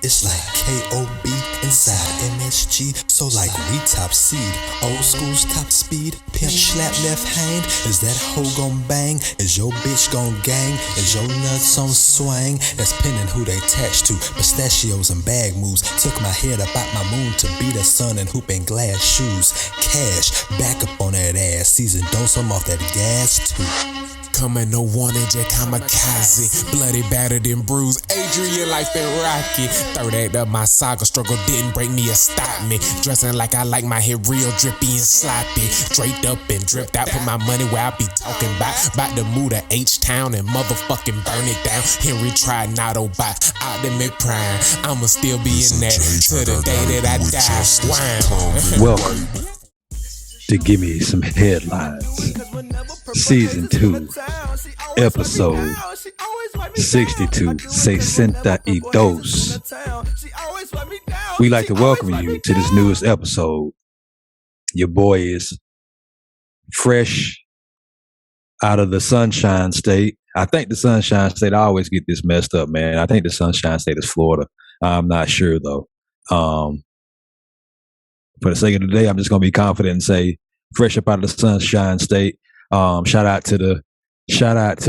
It's like K.O.B. inside MSG. So like we top seed, old school's top speed. Pimp slap left hand, is that hoe gon' bang? Is your bitch gon' gang? Is your nuts on swing? That's pinning who they attached to. Pistachios and bag moves. Took my head up out my moon to be the sun and hoop in glass shoes. Cash, back up on that ass. Season dose, I'm off that gas too. Coming no warning, Jack kamikaze. Bloody, battered and bruised. Adrian life been rocky. Third act of my saga struggle didn't break me or stop me. Dressing like I like my hair real drippy and sloppy. Draped up and dripped out. Put my money where I be talking about to move to H-Town and motherfucking burn it down. Henry tried not by Optimate Prime. I'ma still be in there to the day that I die. Wow. Welcome to Gimme Some Headlines, Season 2, Episode 62. We'd like to welcome you to this newest episode. Your boy is fresh out of the Sunshine State. I think the Sunshine State, I always get this messed up, man. I think the Sunshine State is Florida. I'm not sure, though. For the sake of the day, I'm just going to be confident and say fresh up out of the Sunshine State. Shout out to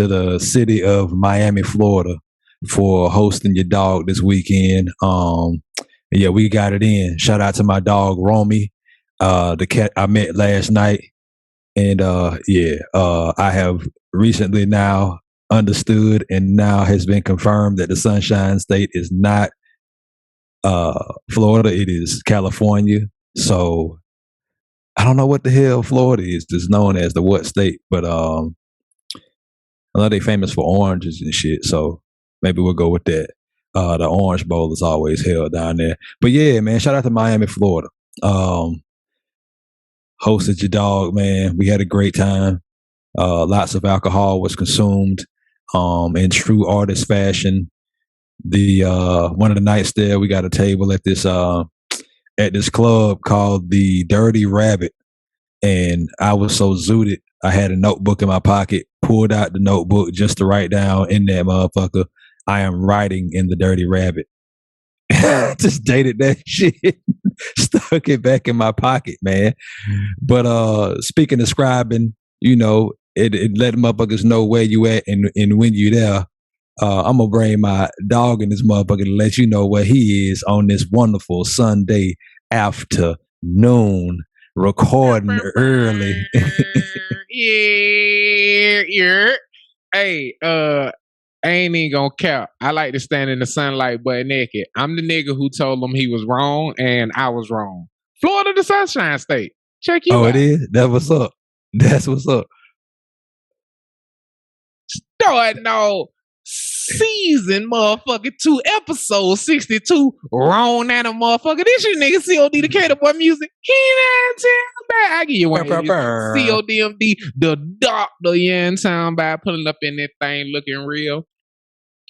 the city of Miami, Florida for hosting your dog this weekend. Yeah, we got it in. Shout out to my dog, Romy, the cat I met last night. And I have recently now understood and now has been confirmed that the Sunshine State is not Florida. It is California. So I don't know what the hell Florida is. It's known as the what state, but I know they famous for oranges and shit. So maybe we'll go with that. The Orange Bowl is always held down there. But yeah, man, shout out to Miami, Florida. Hosted your dog, man. We had a great time. Lots of alcohol was consumed. In true artist fashion. The one of the nights there, we got a table at this club called the Dirty Rabbit, and I was so zooted. I had a notebook in my pocket, pulled out the notebook just to write down in that motherfucker, I am writing in the Dirty Rabbit. Just dated that shit, stuck it back in my pocket, man. But speaking of scribing, you know, it let motherfuckers know where you at and when you there. I'm gonna bring my dog in this motherfucker to let you know where he is on this wonderful Sunday afternoon, recording early. Yeah. Hey, I ain't even gonna cap. I like to stand in the sunlight butt naked. I'm the nigga who told him he was wrong and I was wrong. Florida, the Sunshine State. Check you out. Oh, it is? That's what's up. That's what's up. Start no season motherfucker 2 episode 62 wrong at a motherfucker. This your nigga C.O.D. the Cater Boy music. He ain't town bad. I give you one. C.O.D.M.D. the doctor, you in town by pulling up in that thing looking real.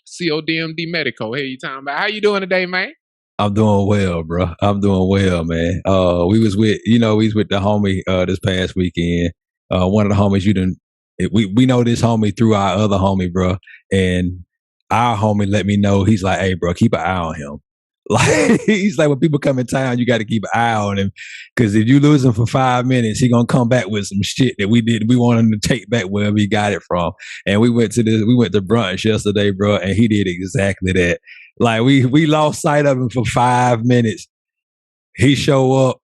C.O.D.M.D. medical. Hey, you talking about? How you doing today, man? I'm doing well, bro. I'm doing well, man. We was with the homie this past weekend. One of the homies we know this homie through our other homie, bro. And our homie let me know, he's like, hey, bro, keep an eye on him. Like, he's like, when people come in town, you got to keep an eye on him. Because if you lose him for 5 minutes, he going to come back with some shit that we want him to take back wherever he got it from. And we went to brunch yesterday, bro, and he did exactly that. Like, we lost sight of him for 5 minutes. He show up.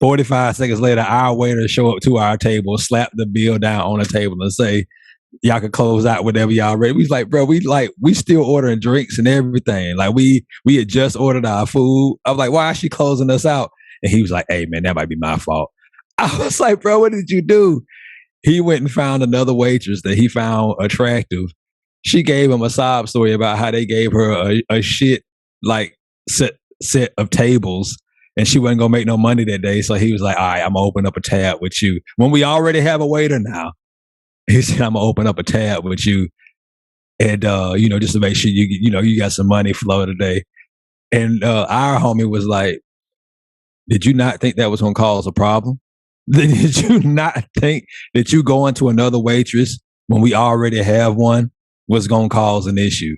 45 seconds later, our waiter show up to our table, slap the bill down on the table and say, y'all can close out whatever y'all ready. We was like, bro, we still ordering drinks and everything. Like we had just ordered our food. I was like, why is she closing us out? And he was like, hey man, that might be my fault. I was like, bro, what did you do? He went and found another waitress that he found attractive. She gave him a sob story about how they gave her a shit like set of tables. And she wasn't going to make no money that day. So he was like, all right, I'm going to open up a tab with you. When we already have a waiter now, he said, I'm going to open up a tab with you. And, just to make sure you got some money flow today. And our homie was like, did you not think that was going to cause a problem? Did you not think that you going to another waitress when we already have one was going to cause an issue?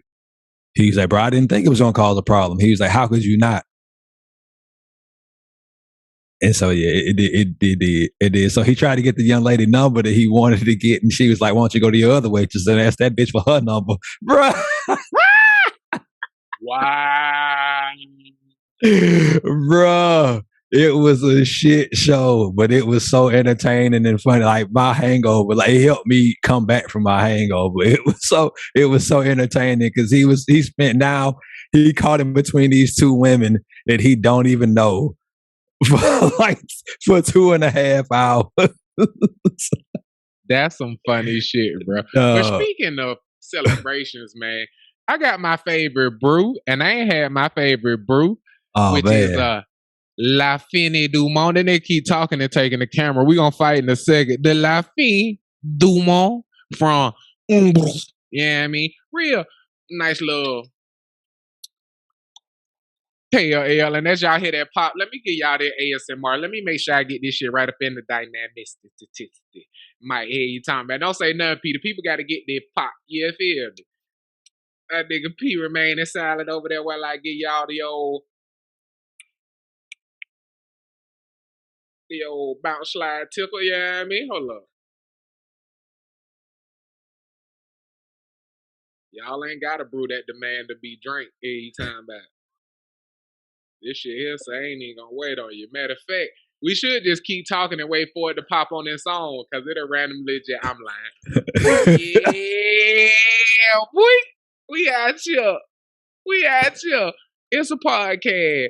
He's like, bro, I didn't think it was gonna cause a problem. He was like, how could you not? And so yeah, it did. So he tried to get the young lady number that he wanted to get, and she was like, "Why don't you go to your other waitress and ask that bitch for her number, bro?" Wow. Bro, it was a shit show, but it was so entertaining and funny. Like my hangover, like it helped me come back from my hangover. It was so entertaining because he caught in between these two women that he don't even know for for 2.5 hours. That's some funny shit, bro. But speaking of celebrations, man, I got my favorite brew, and I ain't had my favorite brew, which is La Fine du Monde. And they keep talking and taking the camera. We're gonna fight in a second. The La Fine du Monde from yeah, you know what I mean, real nice little KL, and as y'all hear that pop, let me give y'all that ASMR. Let me make sure I get this shit right up in the dynamics. Might hear you talking about. Don't say nothing, Peter. People got to get their pop. You feel me? That nigga P remaining silent over there while I give y'all the old bounce slide tickle. You know what I mean? Hold up. Y'all ain't got to brew that demand to be drink every time back. This shit here, so I ain't even gonna wait on you. Matter of fact, we should just keep talking and wait for it to pop on this song, because it'll randomly just, I'm lying. Yeah, boy. We out here. We out here. It's a podcast.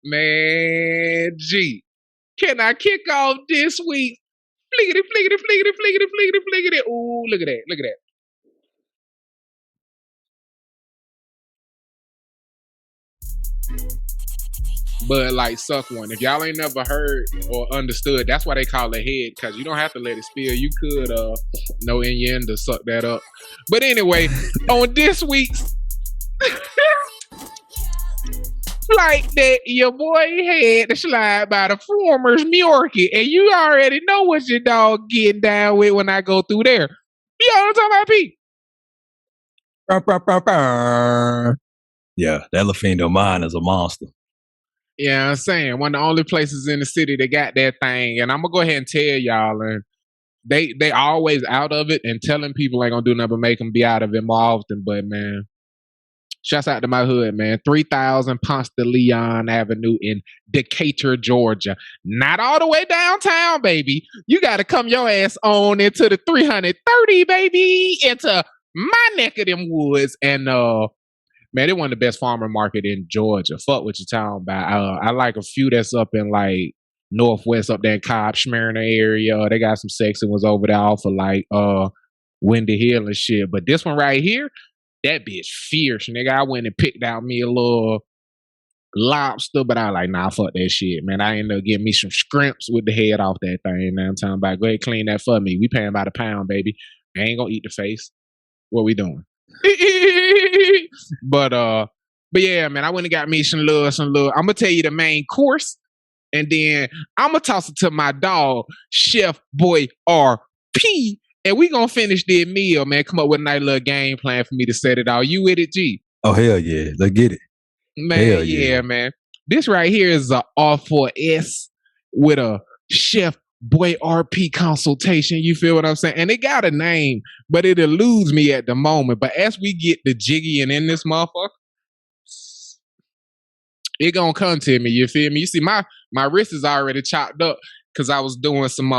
Man, G. Can I kick off this week? Flickety, flickety, flickety, flickety, flickety, flickety. Ooh, look at that. Look at that. But like suck one. If y'all ain't never heard or understood, that's why they call it head, because you don't have to let it spill. You could no innuendo suck that up. But anyway, on this week's flight that your boy had to slide by the former's Myorky, and you already know what your dog getting down with when I go through there. You know what I'm talking about, Pete? Yeah, that LaFindo mine is a monster. Yeah, I'm saying one of the only places in the city that got that thing, and I'm gonna go ahead and tell y'all, and they always out of it, and telling people ain't gonna do nothing but make them be out of it more often. But man, shouts out to my hood, man. 3000 Ponce de Leon Avenue in Decatur, Georgia. Not all the way downtown, baby. You got to come your ass on into the 330, baby, into my neck of them woods, and man, they one of the best farmer market in Georgia. Fuck what you talking about. I like a few that's up in like Northwest, up there in Cobb, Smyrna area. They got some sexy ones over there off of like Windy Hill and shit. But this one right here, that bitch fierce, nigga. I went and picked out me a little lobster, but I like, nah, fuck that shit, man. I ended up getting me some scrimps with the head off that thing. Now I'm talking about, go ahead, clean that for me. We paying by the pound, baby. I ain't gonna eat the face. What we doing? But yeah, man, I went and got me some little. I'm gonna tell you the main course, and then I'm gonna toss it to my dog, Chef Boy RP, and we gonna finish the meal, man. Come up with a nice little game plan for me to set it all. You with it, G? Oh hell yeah, let's get it, man. Hell yeah, man. This right here is a R4S with a Chef Boy RP consultation. You feel what I'm saying? And it got a name, but it eludes me at the moment. But as we get the jiggy and in this motherfucker, it gonna come to me. You feel me? You see, my wrist is already chopped up because I was doing some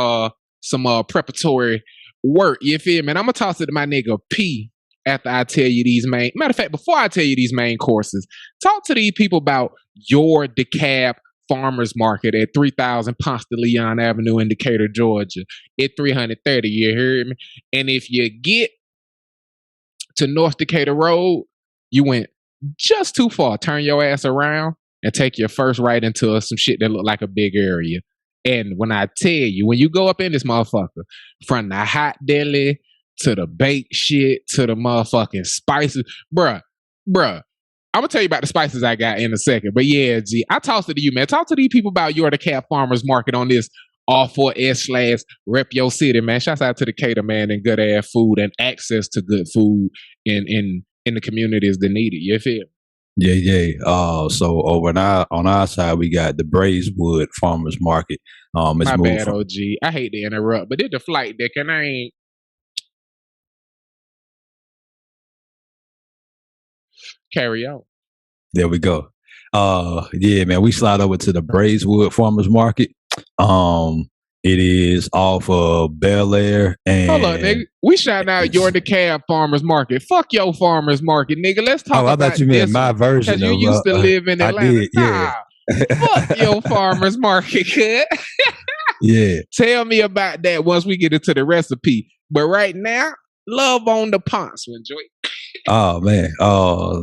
preparatory work. You feel me? And I'm gonna toss it to my nigga P after I tell you these main. Matter of fact, before I tell you these main courses, talk to these people about your DeKalb Farmers Market at 3000 Ponce de Leon Avenue in Decatur, Georgia at 330. You heard me? And if you get to North Decatur Road, you went just too far. Turn your ass around and take your first right into some shit that look like a big area. And when I tell you, when you go up in this motherfucker, from the hot deli to the baked shit to the motherfucking spices, bruh, I'm gonna tell you about the spices I got in a second. But yeah, G, I toss it to you, man. Talk to these people about your DeKalb Farmers Market on this R4S / Rep Your City, man. Shouts out to Decatur, man, and good ass food and access to good food in in the communities that need it. You feel? So over on our side, we got the Braeswood Farmers Market. It's My moved bad, from, OG. I hate to interrupt, but it's the flight deck, and I ain't. Carry on. there we go. Yeah, man, we slide over to the Braeswood Farmers Market. It is off of Bel Air and. Hold on, nigga. We shouting out your DeKalb Farmers Market. Fuck your Farmers Market, nigga. Let's talk about I thought you meant my version. Because you used to live in Atlanta. I did, yeah. Fuck your Farmers Market, kid. Yeah. Tell me about that once we get into the recipe. But right now, love on the Ponce one, joint. Oh man.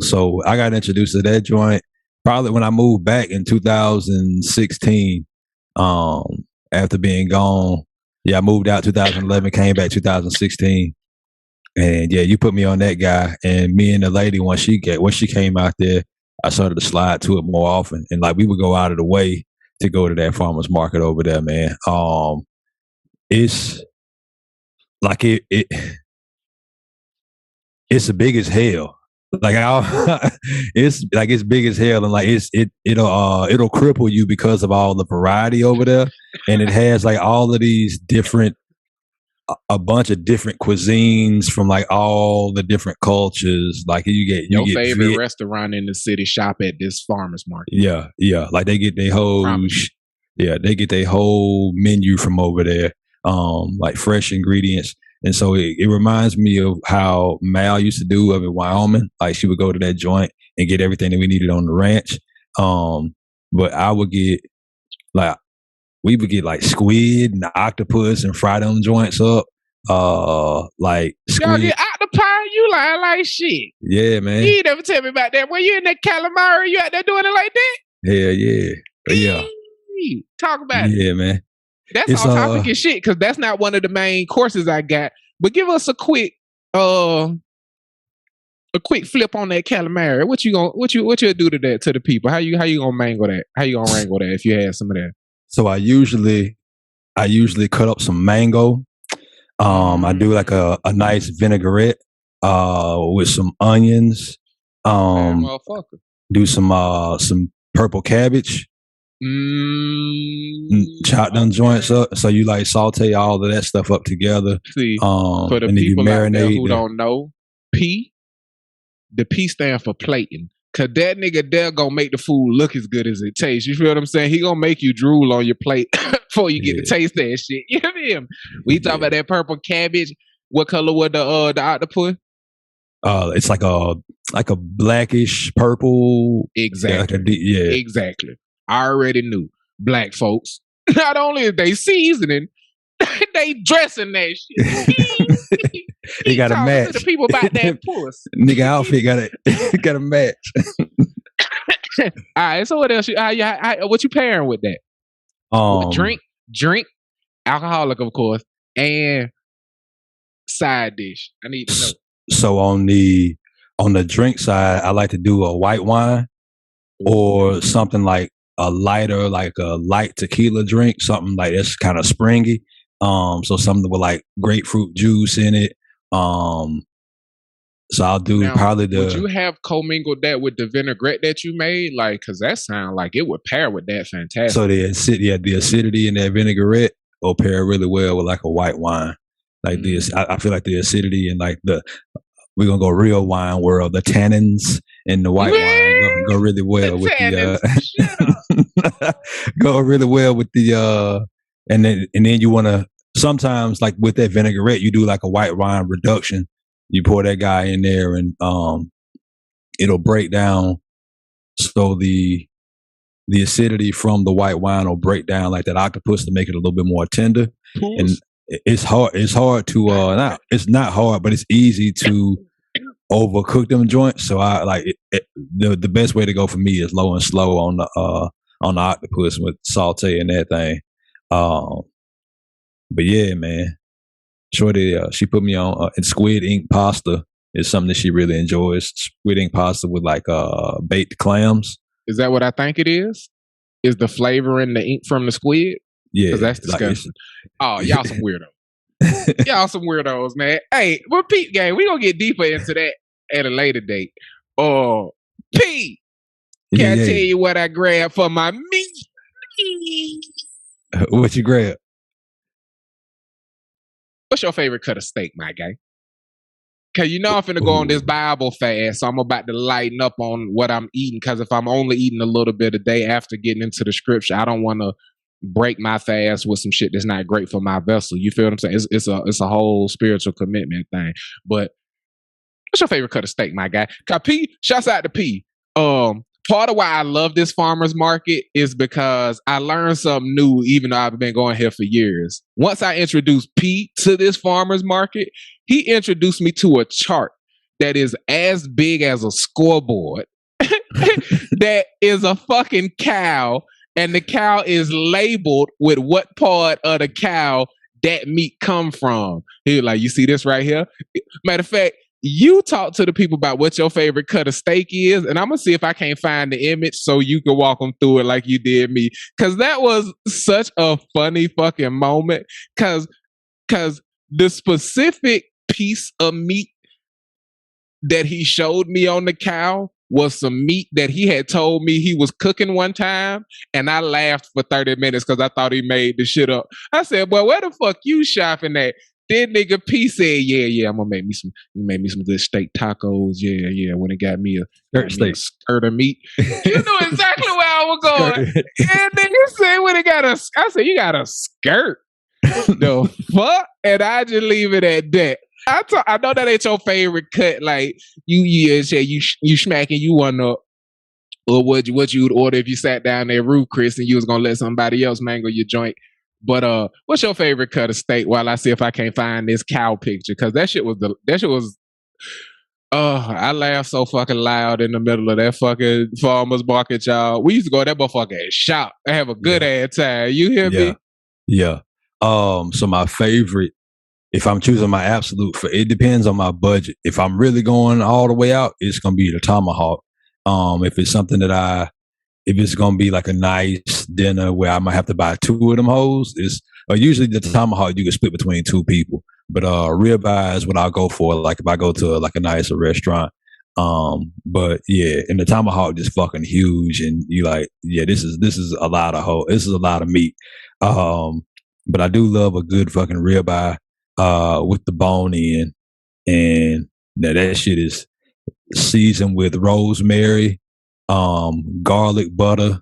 So I got introduced to that joint probably when I moved back in 2016. After being gone. Yeah, I moved out 2011, came back 2016. And yeah, you put me on that guy. And me and the lady, when she came out there, I started to slide to it more often. And like we would go out of the way to go to that farmer's market over there, man. It's like it's the big as hell. Like it's big as hell, and like it'll cripple you because of all the variety over there, and it has like all of these different, a bunch of different cuisines from like all the different cultures. Like you get your favorite restaurant in the city. Shop at this farmer's market. Yeah. Like they get their whole menu from over there. Like fresh ingredients. And so it reminds me of how Mal used to do up in Wyoming. Like she would go to that joint and get everything that we needed on the ranch. But I would get we would get like squid and octopus and fry them joints up. Like squid. Y'all get octopi? You like shit. Yeah, man. You ain't never tell me about that. Were you in that calamari? You out there doing it like that? Hell yeah. Talk about it. Yeah, man. That's all topic and shit, because that's not one of the main courses I got. But give us a quick flip on that calamari. What you do to that, to the people? How you gonna mangle that? How you gonna wrangle that if you had some of that? So I usually cut up some mango. I do like a nice vinaigrette with some onions. Do some purple cabbage. Chop them joints up. So you like saute all of that stuff up together. See, for the people out there who don't know, P, the P stand for plating. Cause that nigga there gonna make the food look as good as it tastes. You feel what I'm saying? He gonna make you drool on your plate before you get to taste that shit. You know what I mean? We talk about that purple cabbage. What color was the octopus? It's like a blackish purple. Exactly. Exactly. I already knew. Black folks, not only is they seasoning, they dressing that shit. He got a match. To the people about that puss. Nigga outfit got a match. All right. So what else? What you pairing with that? Drink, alcoholic, of course, and side dish. I need to know. So on the drink side, I like to do a white wine or something like a lighter, like a light tequila drink, something like that's kind of springy. So something with like grapefruit juice in it. So I'll do probably the. Would you have commingled that with the vinaigrette that you made? Like, cause that sounds like it would pair with that fantastic. So the acidity in that vinaigrette will pair really well with like a white wine. Like this, I feel like the acidity and like we're gonna go real wine world. The tannins in the white wine go really well with go really well with the and then you want to sometimes like with that vinaigrette you do like a white wine reduction. You pour that guy in there and it'll break down. So the acidity from the white wine will break down like that octopus to make it a little bit more tender. And it's hard to it's not hard, but it's easy to overcook them joints. So I like the best way to go for me is low and slow on the octopus with saute and that thing. But yeah, man, Shorty, she put me on and squid ink pasta is something that she really enjoys. Squid ink pasta with like baked clams. Is that what I think it is? Is the flavor in the ink from the squid? Yeah, that's disgusting. Y'all some weirdos. Y'all some weirdos, man. Hey, we're Peep Gang. We gonna get deeper into that at a later date. P, can I tell you what I grabbed for my meat? What you grab? What's your favorite cut of steak, my guy? Cause you know I'm finna go on this Bible fast, so I'm about to lighten up on what I'm eating. Cause if I'm only eating a little bit a day after getting into the scripture, I don't want to break my fast with some shit that's not great for my vessel. You feel what I'm saying? It's a whole spiritual commitment thing. But what's your favorite cut of steak, my guy? Cause P, shouts out to P. Part of why I love this farmer's market is because I learned something new, even though I've been going here for years. Once I introduced P to this farmer's market, he introduced me to a chart that is as big as a scoreboard that is a fucking cow, and the cow is labeled with what part of the cow that meat come from. He was like, you see this right here? Matter of fact, you talk to the people about what your favorite cut of steak is, and I'm gonna see if I can't find the image so you can walk them through it like you did me. Cause that was such a funny fucking moment. Cause the specific piece of meat that he showed me on the cow was some meat that he had told me he was cooking one time, and I laughed for 30 minutes because I thought he made the shit up. I said, "Well, where the fuck you shopping at?" Then nigga P said, "Yeah, I'm gonna make me some good steak tacos. Yeah. When it got me a skirt of meat, you know exactly where I was going." And then you say, "When it got I said, "You got a skirt? The fuck?" And I just leave it at that. I know that ain't your favorite cut. Like you smacking you one up, or what you would order if you sat down there, Ruth Chris, and you was gonna let somebody else mangle your joint. But what's your favorite cut of steak? While I see if I can't find this cow picture, because that shit was. I laughed so fucking loud in the middle of that fucking farmer's market, y'all. We used to go to that motherfucker and shop and have a good ass time. You hear me? Yeah. So my favorite, if I'm choosing my absolute, it depends on my budget. If I'm really going all the way out, it's gonna be the tomahawk. If it's something that if it's gonna be like a nice dinner where I might have to buy two of them hoes, usually the tomahawk you can split between two people. But ribeye is what I'll go for. Like if I go to like a nicer restaurant. But yeah, and the tomahawk just fucking huge, and you like, yeah, this is a lot of this is a lot of meat. But I do love a good fucking ribeye with the bone in, and that shit is seasoned with rosemary, garlic butter,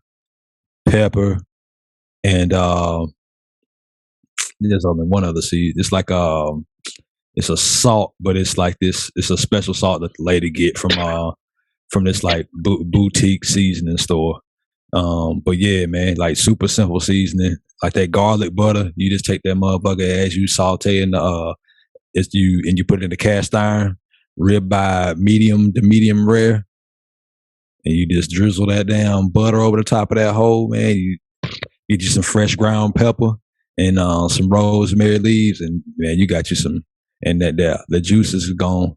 pepper, and there's only one other seed. It's like it's a salt, but it's like this. It's a special salt that the lady get from this like boutique seasoning store. But yeah, man, like super simple seasoning, like that garlic butter. You just take that motherfucker as you saute in you put it in the cast iron, ribeye medium to medium rare, and you just drizzle that down butter over the top of that whole, man. You get you some fresh ground pepper and some rosemary leaves, and man, you got you some, and the juices is gone.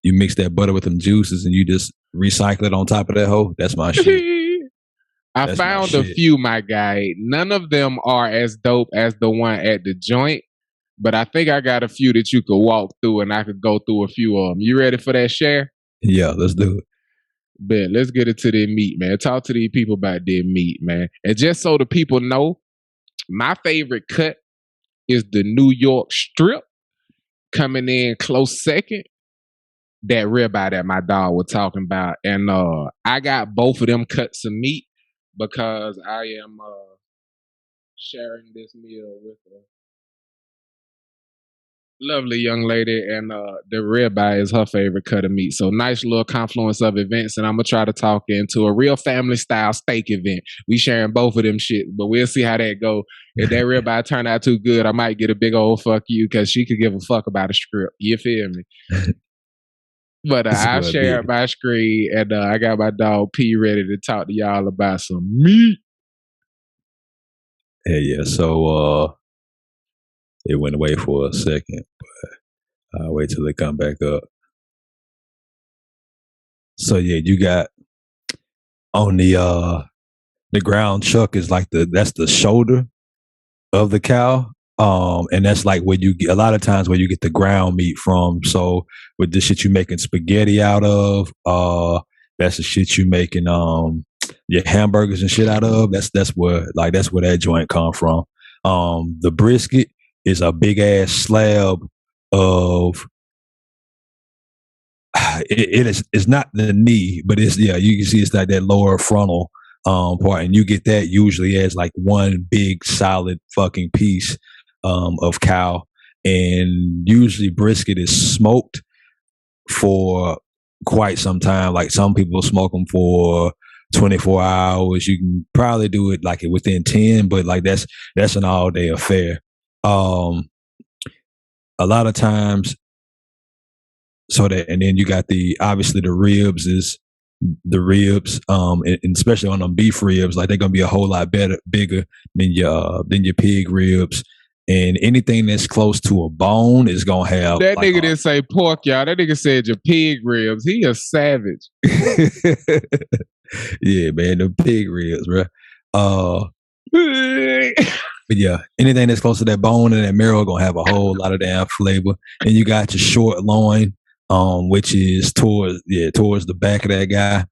You mix that butter with them juices, and you just recycle it on top of that whole. That's my shit. I found a few, my guy. None of them are as dope as the one at the joint, but I think I got a few that you could walk through, and I could go through a few of them. You ready for that share? Yeah, let's do it. Bet, let's get into their meat, man. Talk to these people about their meat, man. And just so the people know, my favorite cut is the New York strip, coming in close second. That ribeye that my dog was talking about. And I got both of them cuts of meat because I am sharing this meal with a lovely young lady, and the ribeye is her favorite cut of meat. So nice little confluence of events, and I'm gonna try to talk into a real family style steak event. We sharing both of them shit, but we'll see how that go. If that ribeye turn out too good, I might get a big old fuck you, because she could give a fuck about a script. You feel me? But I'll share my screen, and I got my dog P ready to talk to y'all about some meat. Hey, yeah. So it went away for a second, but I'll wait till they come back up. So yeah, you got on the ground chuck is like that's the shoulder of the cow, And that's like where you get a lot of times where you get the ground meat from. So with the shit you making spaghetti out of, that's the shit you making your hamburgers and shit out of. That's where that joint come from. The brisket is a big ass slab of it's not the knee, but it's you can see it's like that lower frontal part, and you get that usually as like one big solid fucking piece of cow. And usually brisket is smoked for quite some time. Like some people smoke them for 24 hours. You can probably do it like within 10, but like that's an all day affair. A lot of times, and then you got obviously the ribs, and especially on them beef ribs, like they're gonna be a whole lot bigger than your pig ribs. And anything that's close to a bone is gonna have that nigga didn't say pork, y'all. That nigga said your pig ribs. He a savage. Yeah, man, the pig ribs, bro. But yeah, anything that's close to that bone and that marrow gonna have a whole lot of damn flavor. And you got your short loin, which is towards the back of that guy.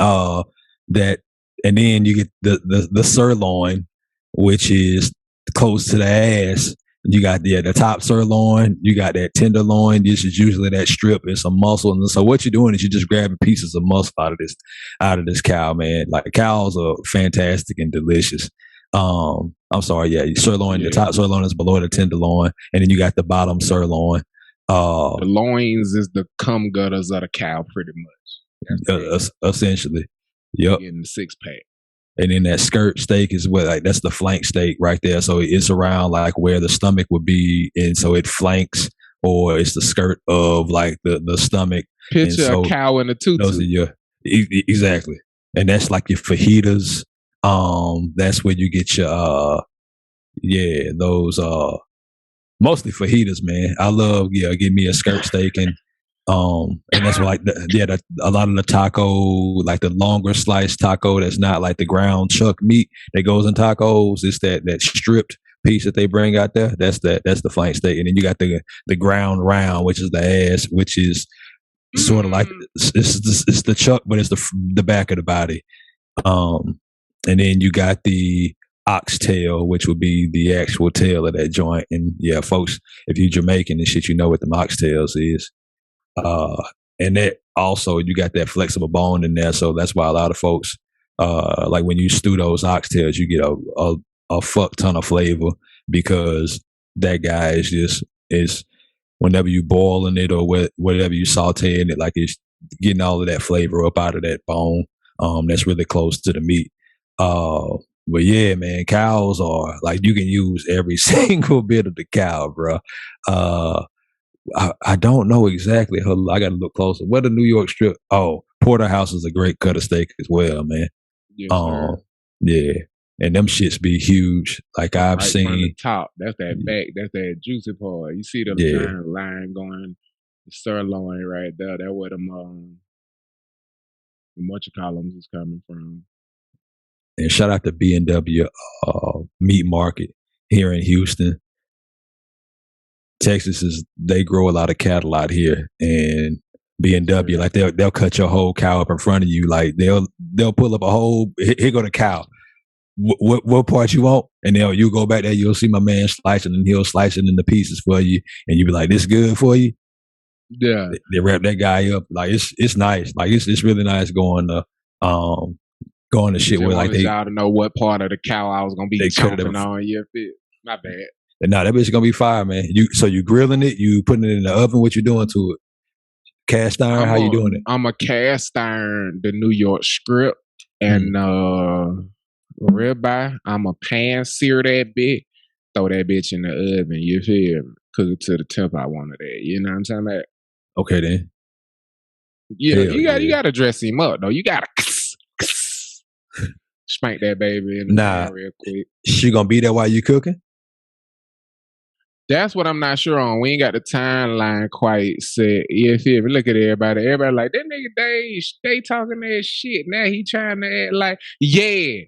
And then you get the sirloin, which is close to the ass. You got the top sirloin, you got that tenderloin. This is usually that strip and some muscle. And so what you're doing is you're just grabbing pieces of muscle out of this cow, man. Like cows are fantastic and delicious. I'm sorry, sirloin. Yeah. The top sirloin is below the tenderloin, and then you got the bottom sirloin. The loins is the cum gutters of the cow, pretty much. Essentially, yep. Getting the 6-pack. And then that skirt steak is that's the flank steak right there. So it's around like where the stomach would be, and so it flanks, or it's the skirt of like the stomach. Picture a cow in a tutu. Those are exactly, and that's like your fajitas. That's where you get your those mostly fajitas, man. I love give me a skirt steak and that's like a lot of the taco, like the longer slice taco that's not like the ground chuck meat that goes in tacos. It's that stripped piece that they bring out there. That's the flank steak. And then you got the ground round, which is the ass, which is sort of like it's the chuck, but it's the back of the body. And then you got the oxtail, which would be the actual tail of that joint. And yeah, folks, if you're Jamaican and shit, you know what the oxtails is. And that also, you got that flexible bone in there. So that's why a lot of folks, like when you stew those oxtails, you get a fuck ton of flavor, because that guy is whenever you boiling it or whatever you sauteing it, like it's getting all of that flavor up out of that bone. That's really close to the meat. But yeah, man, cows are like, you can use every single bit of the cow, bro. I don't know exactly. I got to look closer. What the New York strip? Oh, Porterhouse is a great cut of steak as well, man. Yes, yeah, and them shits be huge. Like I've right seen from the top. That's that back. That's that juicy part. You see the line going, the sirloin right there. That's where them whatchamacallums is coming from. And shout out to B&W Meat Market here in Houston. Texas they grow a lot of cattle out here, and B&W, like they'll cut your whole cow up in front of you. Like they'll pull up a whole, here go the cow. What part you want? And you go back there, you'll see my man slicing, and he'll slice it into pieces for you, and you be like, "This good for you?" Yeah, they wrap that guy up. Like it's nice. Like it's really nice going to shit where like y'all to know what part of the cow I was gonna be chomping on. Yeah, my bad. And nah, that bitch gonna be fire, man. So you grilling it, you putting it in the oven, what you doing to it? Cast iron, how you doing it? I'm a cast iron, the New York strip, and ribeye. I'm a pan sear that bitch, throw that bitch in the oven, you feel me? Cook it to the temp I wanted it. You know what I'm talking about? Okay then. Yeah, you gotta dress him up though. You gotta spank that baby in the pan real quick. She gonna be there while you cooking? That's what I'm not sure on. We ain't got the timeline quite set. You feel me? Look at everybody. Everybody like, that nigga Dave, they talking that shit. Now he trying to act like, yeah.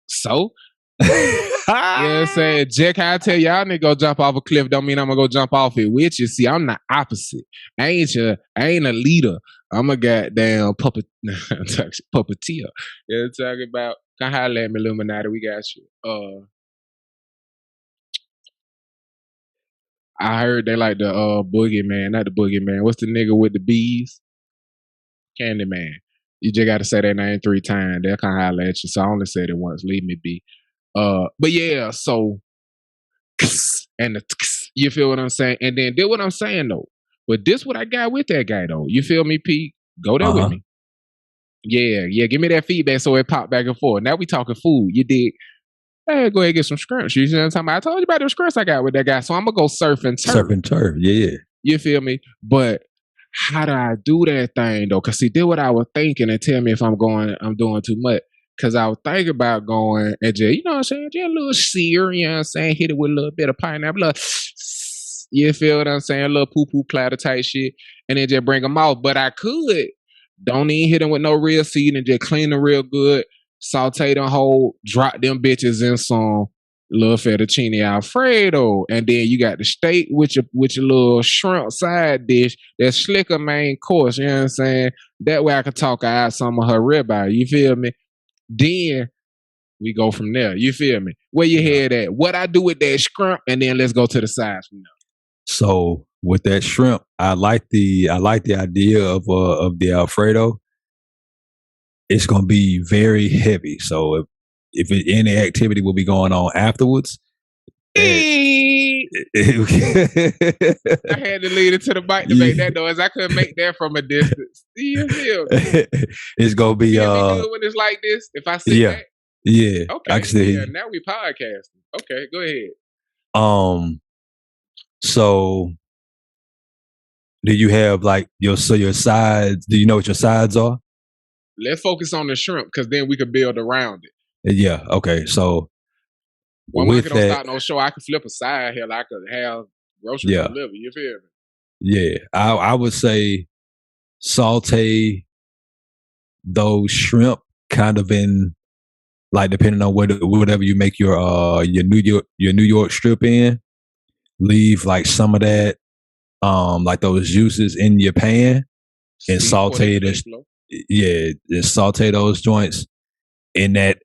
So You know what I'm saying? Jack, I tell y'all nigga go jump off a cliff don't mean I'm gonna go jump off it with you. See, I'm the opposite. I ain't a leader. I'm a goddamn puppeteer. You know talking about? Come holler at me, Illuminati. We got you. I heard they like the boogeyman, not the boogeyman. What's the nigga with the bees? Candyman. You just gotta say that name 3 times. They'll come holler at you. So I only said it once. Leave me be. But yeah, so and the you feel what I'm saying? And then did what I'm saying though. But this what I got with that guy though. You feel me, Pete? Go there with me. Yeah. Give me that feedback so it pop back and forth. Now we talking food. You dig? Hey, go ahead and get some scrimps. You know what I'm talking about? I told you about the scrimps I got with that guy. So I'm gonna go surf and turf. Surf and turf, yeah. You feel me? But how do I do that thing though? Cause see, did what I was thinking and tell me if I'm doing too much. Cause I was thinking about going and just, you know what I'm saying? Just a little sear, you know what I'm saying? Hit it with a little bit of pineapple. You feel what I'm saying? A little poo-poo platter type shit. And then just bring them off. But I could. Don't even hit them with no real seed and just clean them real good. Saute them whole, drop them bitches in some little fettuccine alfredo. And then you got the steak with your little shrimp side dish. That slicker main course, you know what I'm saying? That way I can talk out some of her ribeye. You feel me? Then we go from there. You feel me? Where you head at? What I do with that shrimp, and then let's go to the sides from there. So with that shrimp, I like the idea of the Alfredo. It's gonna be very heavy. So if any activity will be going on afterwards, I had to lead it to the bite to make that noise. I couldn't make that from a distance. You feel me? It's gonna be good when it's like this. If I sit back, yeah. Okay. I can see. Yeah, now we podcasting. Okay, go ahead. So do you have like your sides? Do you know what your sides are? Let's focus on the shrimp because then we could build around it. Yeah. Okay. So one market don't start no show. I could flip a side here. I could have groceries delivered. You feel me? Yeah. I would say saute those shrimp kind of in, like, depending on whatever you make your New York strip in, leave like some of that like those juices in your pan and saute this. Yeah, just saute those joints in that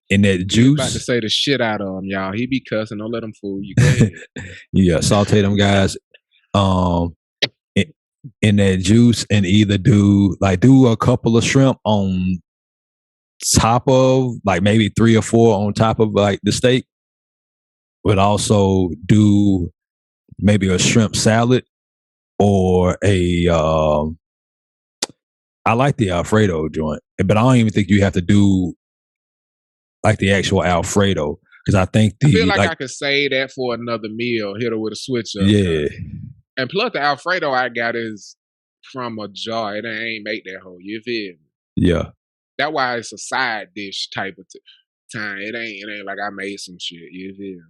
juice. About to say the shit out of him, y'all. He be cussing. Don't let him fool you. Go ahead. Yeah, saute them guys in that juice, and either do a couple of shrimp on top of, like, maybe 3 or 4 on top of like the steak, but also do maybe a shrimp salad or I like the Alfredo joint, but I don't even think you have to do like the actual Alfredo, because I think I feel like I could say that for another meal. Hit her with a switch up. Yeah. And plus the Alfredo I got is from a jar. It ain't make that whole. You feel me? Yeah. That's why it's a side dish type of time. It ain't like I made some shit. You feel me?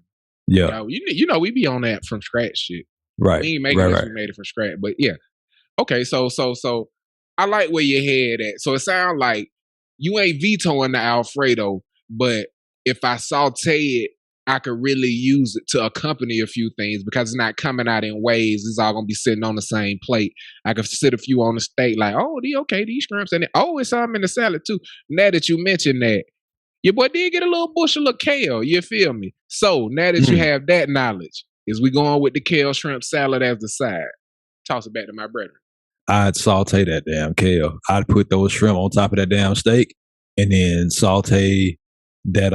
Yeah. You know we be on that from scratch shit. Right. We ain't making this. We made it from scratch. But yeah. Okay. So I like where your head at. So it sounds like you ain't vetoing the Alfredo, but if I saute it, I could really use it to accompany a few things because it's not coming out in waves. It's all gonna be sitting on the same plate. I could sit a few on the steak, like, oh, these shrimps, and it's some in the salad too. Now that you mentioned that, your boy did get a little bushel of kale. You feel me? So now that you have that knowledge, is we going with the kale shrimp salad as the side? Toss it back to my brethren. I'd saute that damn kale. I'd put those shrimp on top of that damn steak, and then saute that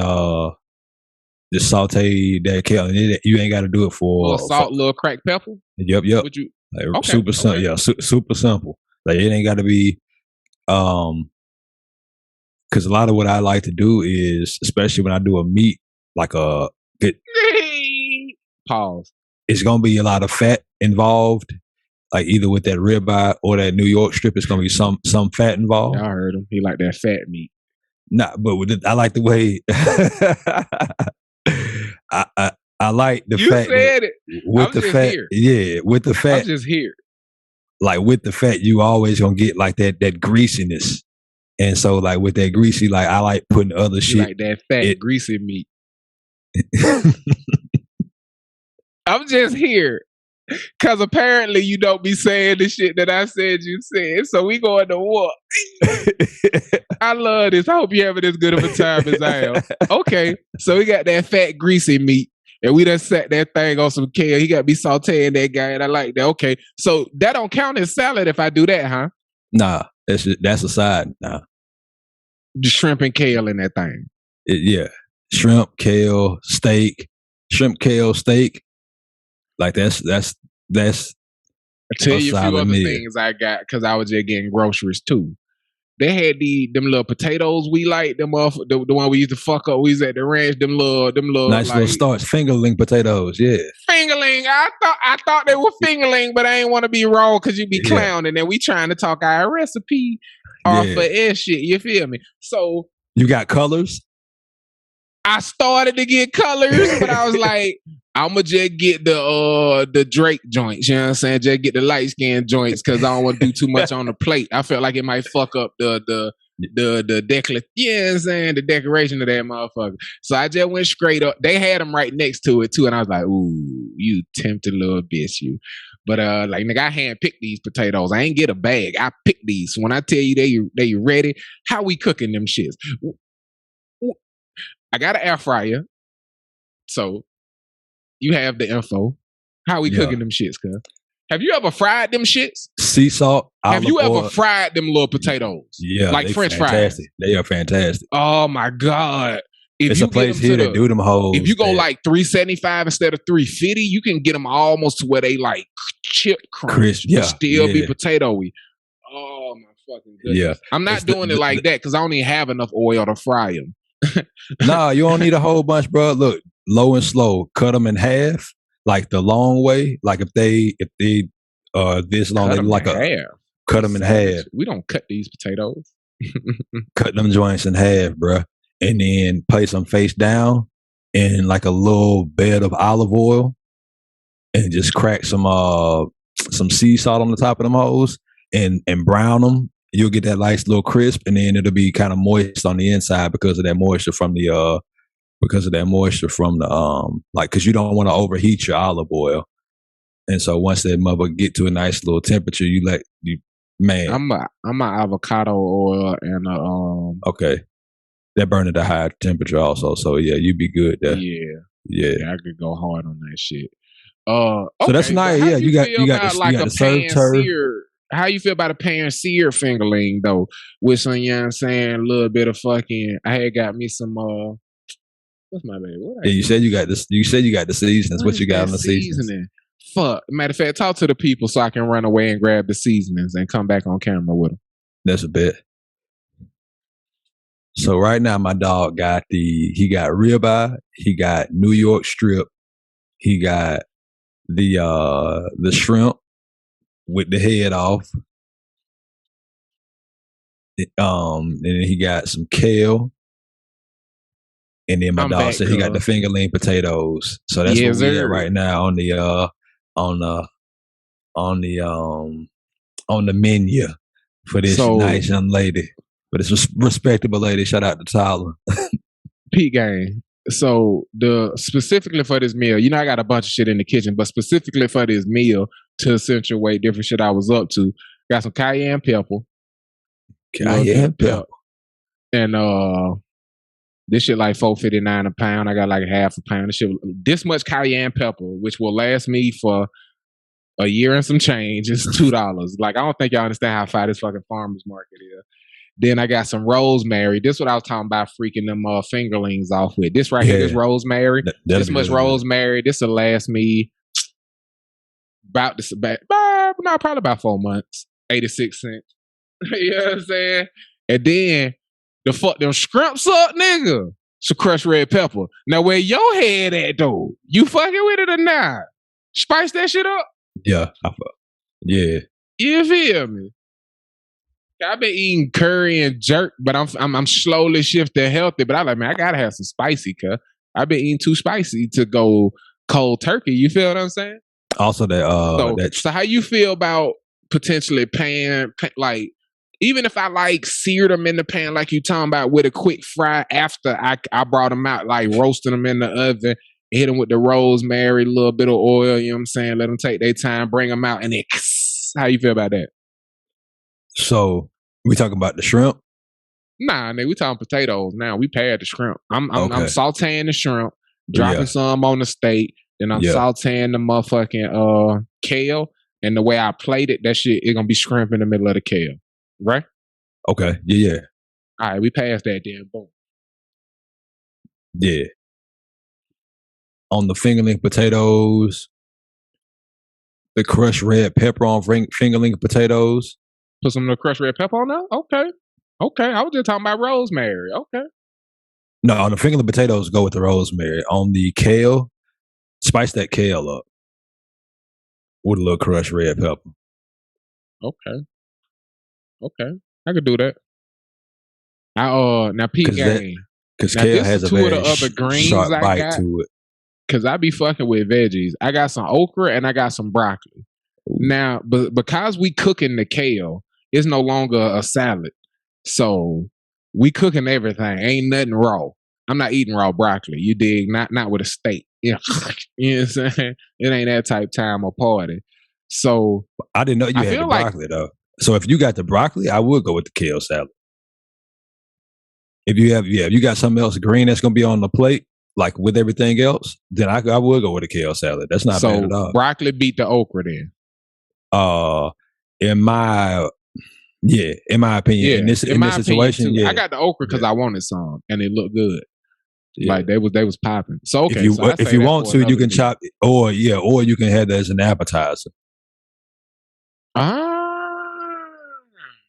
just saute that kale. And you ain't got to do it for a little salt, little cracked pepper. Yep. Like, super simple. Yeah, super simple. Like, it ain't got to be. Because a lot of what I like to do is, especially when I do a meat, like pause. It's gonna be a lot of fat involved. Like, either with that ribeye or that New York strip, it's gonna be some fat involved. Yeah, I heard him. He like that fat meat. Nah, but I like the way I like the you fact said it. With the fat. Here. Yeah, with the fat. I'm just here. Like, with the fat, you always gonna get like that greasiness. And so, like, with that greasy, like, I like putting other shit. Like that fat, greasy meat. I'm just here. Cause apparently you don't be saying the shit that I said you said. So we going to war. I love this. I hope you're having as good of a time as I am. Okay. So we got that fat greasy meat. And we done set that thing on some kale. He got me sauteing that guy, and I like that. Okay. So that don't count as salad if I do that, huh? Nah, that's a side. Nah. The shrimp and kale in that thing. Yeah. Shrimp, kale, steak. Shrimp, kale, steak. Like that's I'll tell you a few other meal. things I got because I was just getting groceries too. They had them little potatoes we like, them off the one we used to fuck up. We was at the ranch, them little nice like, little starch, fingerling potatoes, yeah. Fingerling. I thought they were fingerling, but I ain't want to be wrong because you be clowning and we trying to talk our recipe off of air shit. You feel me? So you got colors? I started to get colors, but I was like, I'ma just get the Drake joints, you know what I'm saying? Just get the light skin joints because I don't want to do too much on the plate. I felt like it might fuck up the you know what I'm saying? The decoration of that motherfucker. So I just went straight up. They had them right next to it too, and I was like, ooh, you tempted little bitch, you. But like nigga, I handpicked these potatoes. I ain't get a bag. I picked these. So when I tell you they ready, how we cooking them shits? I got an air fryer. So you have the info. How we cooking them shits, cuz? Have you ever fried them shits? Sea salt. Have you ever fried them little potatoes? Yeah. Like French fries. They are fantastic. Oh my God. If it's you a place here that do them hoes. If you go like $3.75 instead of $3.50, you can get them almost to where they like chip crunch. But still be potatoey. Oh my fucking goodness. Yeah. I'm not doing it like that because I don't even have enough oil to fry them. Nah, you don't need a whole bunch, bro. Look, low and slow. Cut them in half, like the long way. Like if they this long, they like half. Cut them in half. We don't cut these potatoes. Cut them joints in half, bro, and then place them face down in like a little bed of olive oil, and just crack some sea salt on the top of them hoes, and brown them. You'll get that nice little crisp, and then it'll be kind of moist on the inside because of that moisture from the like, because you don't want to overheat your olive oil. And so once that mother get to a nice little temperature, I'm a avocado oil and okay, that burn at a high temperature also. So yeah, you be good there. Yeah, I could go hard on that shit. So that's nice. Yeah, you got the serve turd. How you feel about a pan-seared fingerling though? With some, you know what I'm saying, a little bit of fucking. I had got me some. What's my baby? You said you got this. You said you got the seasonings. What you got on the seasonings? Fuck. Matter of fact, talk to the people so I can run away and grab the seasonings and come back on camera with them. That's a bit. So right now, my dog got he got ribeye, he got New York strip, he got the shrimp with the head off. And then he got some kale. And then my dog said he got the fingerling potatoes. So that's what we at right now on the menu for this nice young lady. But it's a respectable lady. Shout out to Tyler. Pete gang. So specifically for this meal, I got a bunch of shit in the kitchen, but specifically for this meal to accentuate different shit I was up to, got some cayenne pepper. And this shit like $4.59 a pound. I got like half a pound. This much cayenne pepper, which will last me for a year and some change, is $2. Like, I don't think y'all understand how far this fucking farmer's market is. Then I got some rosemary. This is what I was talking about, freaking them fingerlings off with. This right here is rosemary. This much rosemary. This will last me probably about 4 months. 86 cents. You know what I'm saying? And then the fuck them scrimps up, nigga. Some crushed red pepper. Now where your head at though? You fucking with it or not? Spice that shit up? Yeah. Yeah. You feel me? I've been eating curry and jerk, but I'm slowly shifting healthy. But I like, man, I gotta have some spicy, cuz I've been eating too spicy to go cold turkey. You feel what I'm saying? Also, so how you feel about potentially paying like even if I like seared them in the pan like you talking about with a quick fry after I brought them out, like roasting them in the oven, hit them with the rosemary, a little bit of oil, you know what I'm saying? Let them take their time, bring them out, and then how you feel about that? So we talking about the shrimp? Nah, nigga, we talking potatoes now. We paired the shrimp. I'm Okay. sauteing the shrimp, dropping some on the steak, then I'm sauteing the motherfucking kale. And the way I played it, that shit is gonna be shrimp in the middle of the kale. Right? Okay. Yeah. All right, we passed that then. Boom. Yeah. On the fingerling potatoes, the crushed red pepper on fingerling potatoes. Put some of the crushed red pepper on there? Okay. I was just talking about rosemary. Okay. No, on the fingerling potatoes, go with the rosemary. On the kale, spice that kale up with a little crushed red pepper. Okay. I could do that. Now peak game. Because kale has a very sharp bite to it. Because I be fucking with veggies. I got some okra and I got some broccoli. Ooh. Now, but because we cooking the kale, it's no longer a salad. So we cooking everything. Ain't nothing raw. I'm not eating raw broccoli. You dig? Not with a steak. Yeah. You know what I'm saying? It ain't that type time or party. So I didn't know you had the broccoli though. So if you got the broccoli, I would go with the kale salad. If you got something else green that's gonna be on the plate, like with everything else, then I would go with a kale salad. That's not bad at all. Broccoli beat the okra then. In my opinion, in this situation, opinion, I got the okra because I wanted some and it looked good. Yeah. Like they was popping. So okay, if you want to, you can chop it, or you can have that as an appetizer.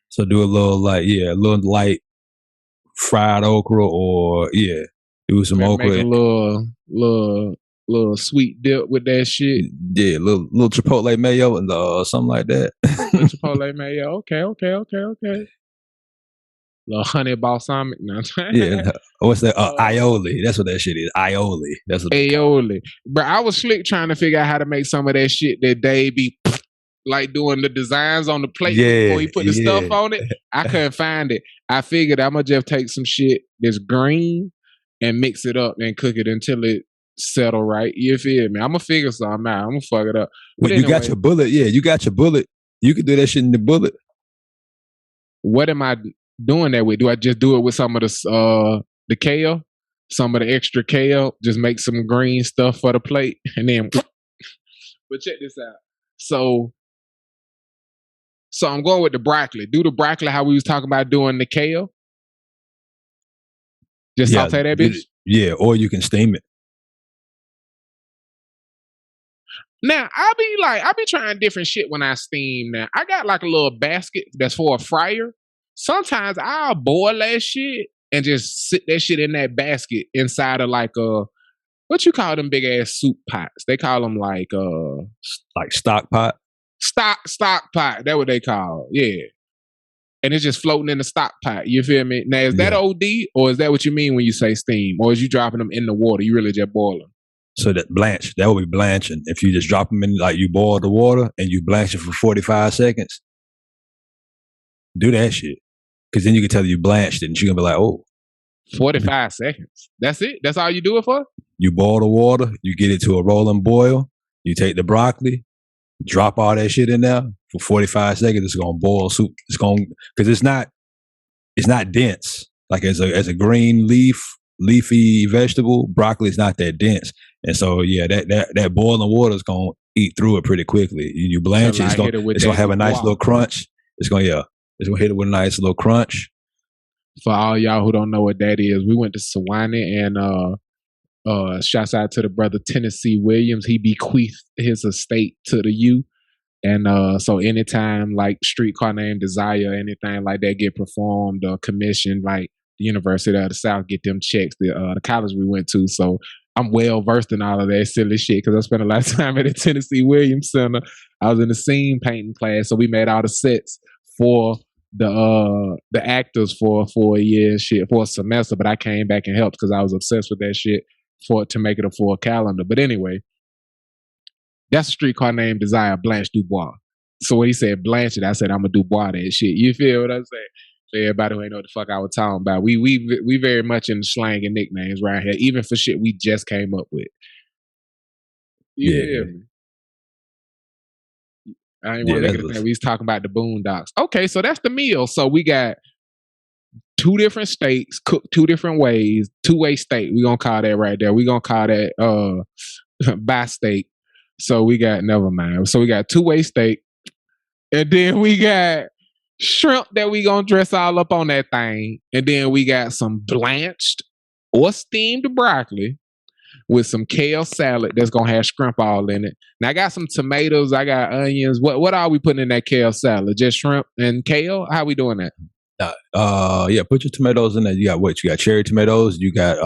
So do a little light fried okra, or do some okra. Make a little sweet dip with that shit. Yeah, little chipotle mayo and something like that. Chipotle mayo. Okay. Little honey balsamic. Yeah. What's that? Aioli. That's what that shit is. Aioli. That's what aioli. But I was slick trying to figure out how to make some of that shit that they be like doing the designs on the plate before he put the stuff on it. I couldn't find it. I figured I'm gonna just take some shit that's green and mix it up and cook it until it settle right. You feel me? I'm gonna figure something out. I'm gonna fuck it up. But anyway, you got your bullet. Yeah, you got your bullet. You can do that shit in the bullet. What am I doing that with? Do I just do it with some of the kale? Some of the extra kale? Just make some green stuff for the plate and then but check this out. So I'm going with the broccoli. Do the broccoli how we was talking about doing the kale. Just saute that bitch? Yeah, or you can steam it. Now, I be trying different shit when I steam now. I got like a little basket that's for a fryer. Sometimes I'll boil that shit and just sit that shit in that basket inside of like what you call them big ass soup pots? They call them like stock pot? Stock pot. That's what they call. Yeah. And it's just floating in the stock pot. You feel me? Now, is that OD or is that what you mean when you say steam? Or is you dropping them in the water? You really just boil them? So that would be blanching. If you just drop them in, like you boil the water and you blanch it for 45 seconds, do that shit. Because then you can tell you blanched it and she's going to be like, oh. 45 seconds. That's it? That's all you do it for? You boil the water, you get it to a rolling boil, you take the broccoli, drop all that shit in there for 45 seconds. It's gonna boil soup. It's gonna, because it's not dense. Like as a green leafy vegetable, broccoli is not that dense. And so that boiling water is gonna eat through it pretty quickly. You blanch it, it's gonna have a nice little crunch. It's gonna hit it with a nice little crunch. For all y'all who don't know what that is, we went to Sewanee and shouts out to the brother Tennessee Williams. He bequeathed his estate to the U. And so anytime like Streetcar Named Desire, anything like that get performed or commissioned, like the University of the South get them checks, the college we went to. So I'm well versed in all of that silly shit because I spent a lot of time at the Tennessee Williams Center. I was in the scene painting class, so we made all the sets for the actors for a year shit, for a semester, but I came back and helped because I was obsessed with that shit to make it a full calendar. But anyway, that's a Streetcar Named Desire, Blanche Dubois. So when he said blanch it, I said I'm gonna do bois that shit. You feel what I'm saying? For everybody who ain't know what the fuck I was talking about. We very much in the slang and nicknames right here, even for shit we just came up with. You feel me? I ain't want to make it a thing. We was talking about the Boondocks. Okay, so that's the meal. So we got 2 different steaks cooked 2 different ways. 2-way steak. We gonna call that right there. We gonna call that by steak. So we got never mind. So we got 2-way steak, and then we got shrimp that we gonna dress all up on that thing, and then we got some blanched or steamed broccoli with some kale salad that's gonna have shrimp all in it. Now I got some tomatoes, I got onions. What are we putting in that kale salad? Just shrimp and kale? How we doing that? Yeah, put your tomatoes in there. You got what? You got cherry tomatoes. You got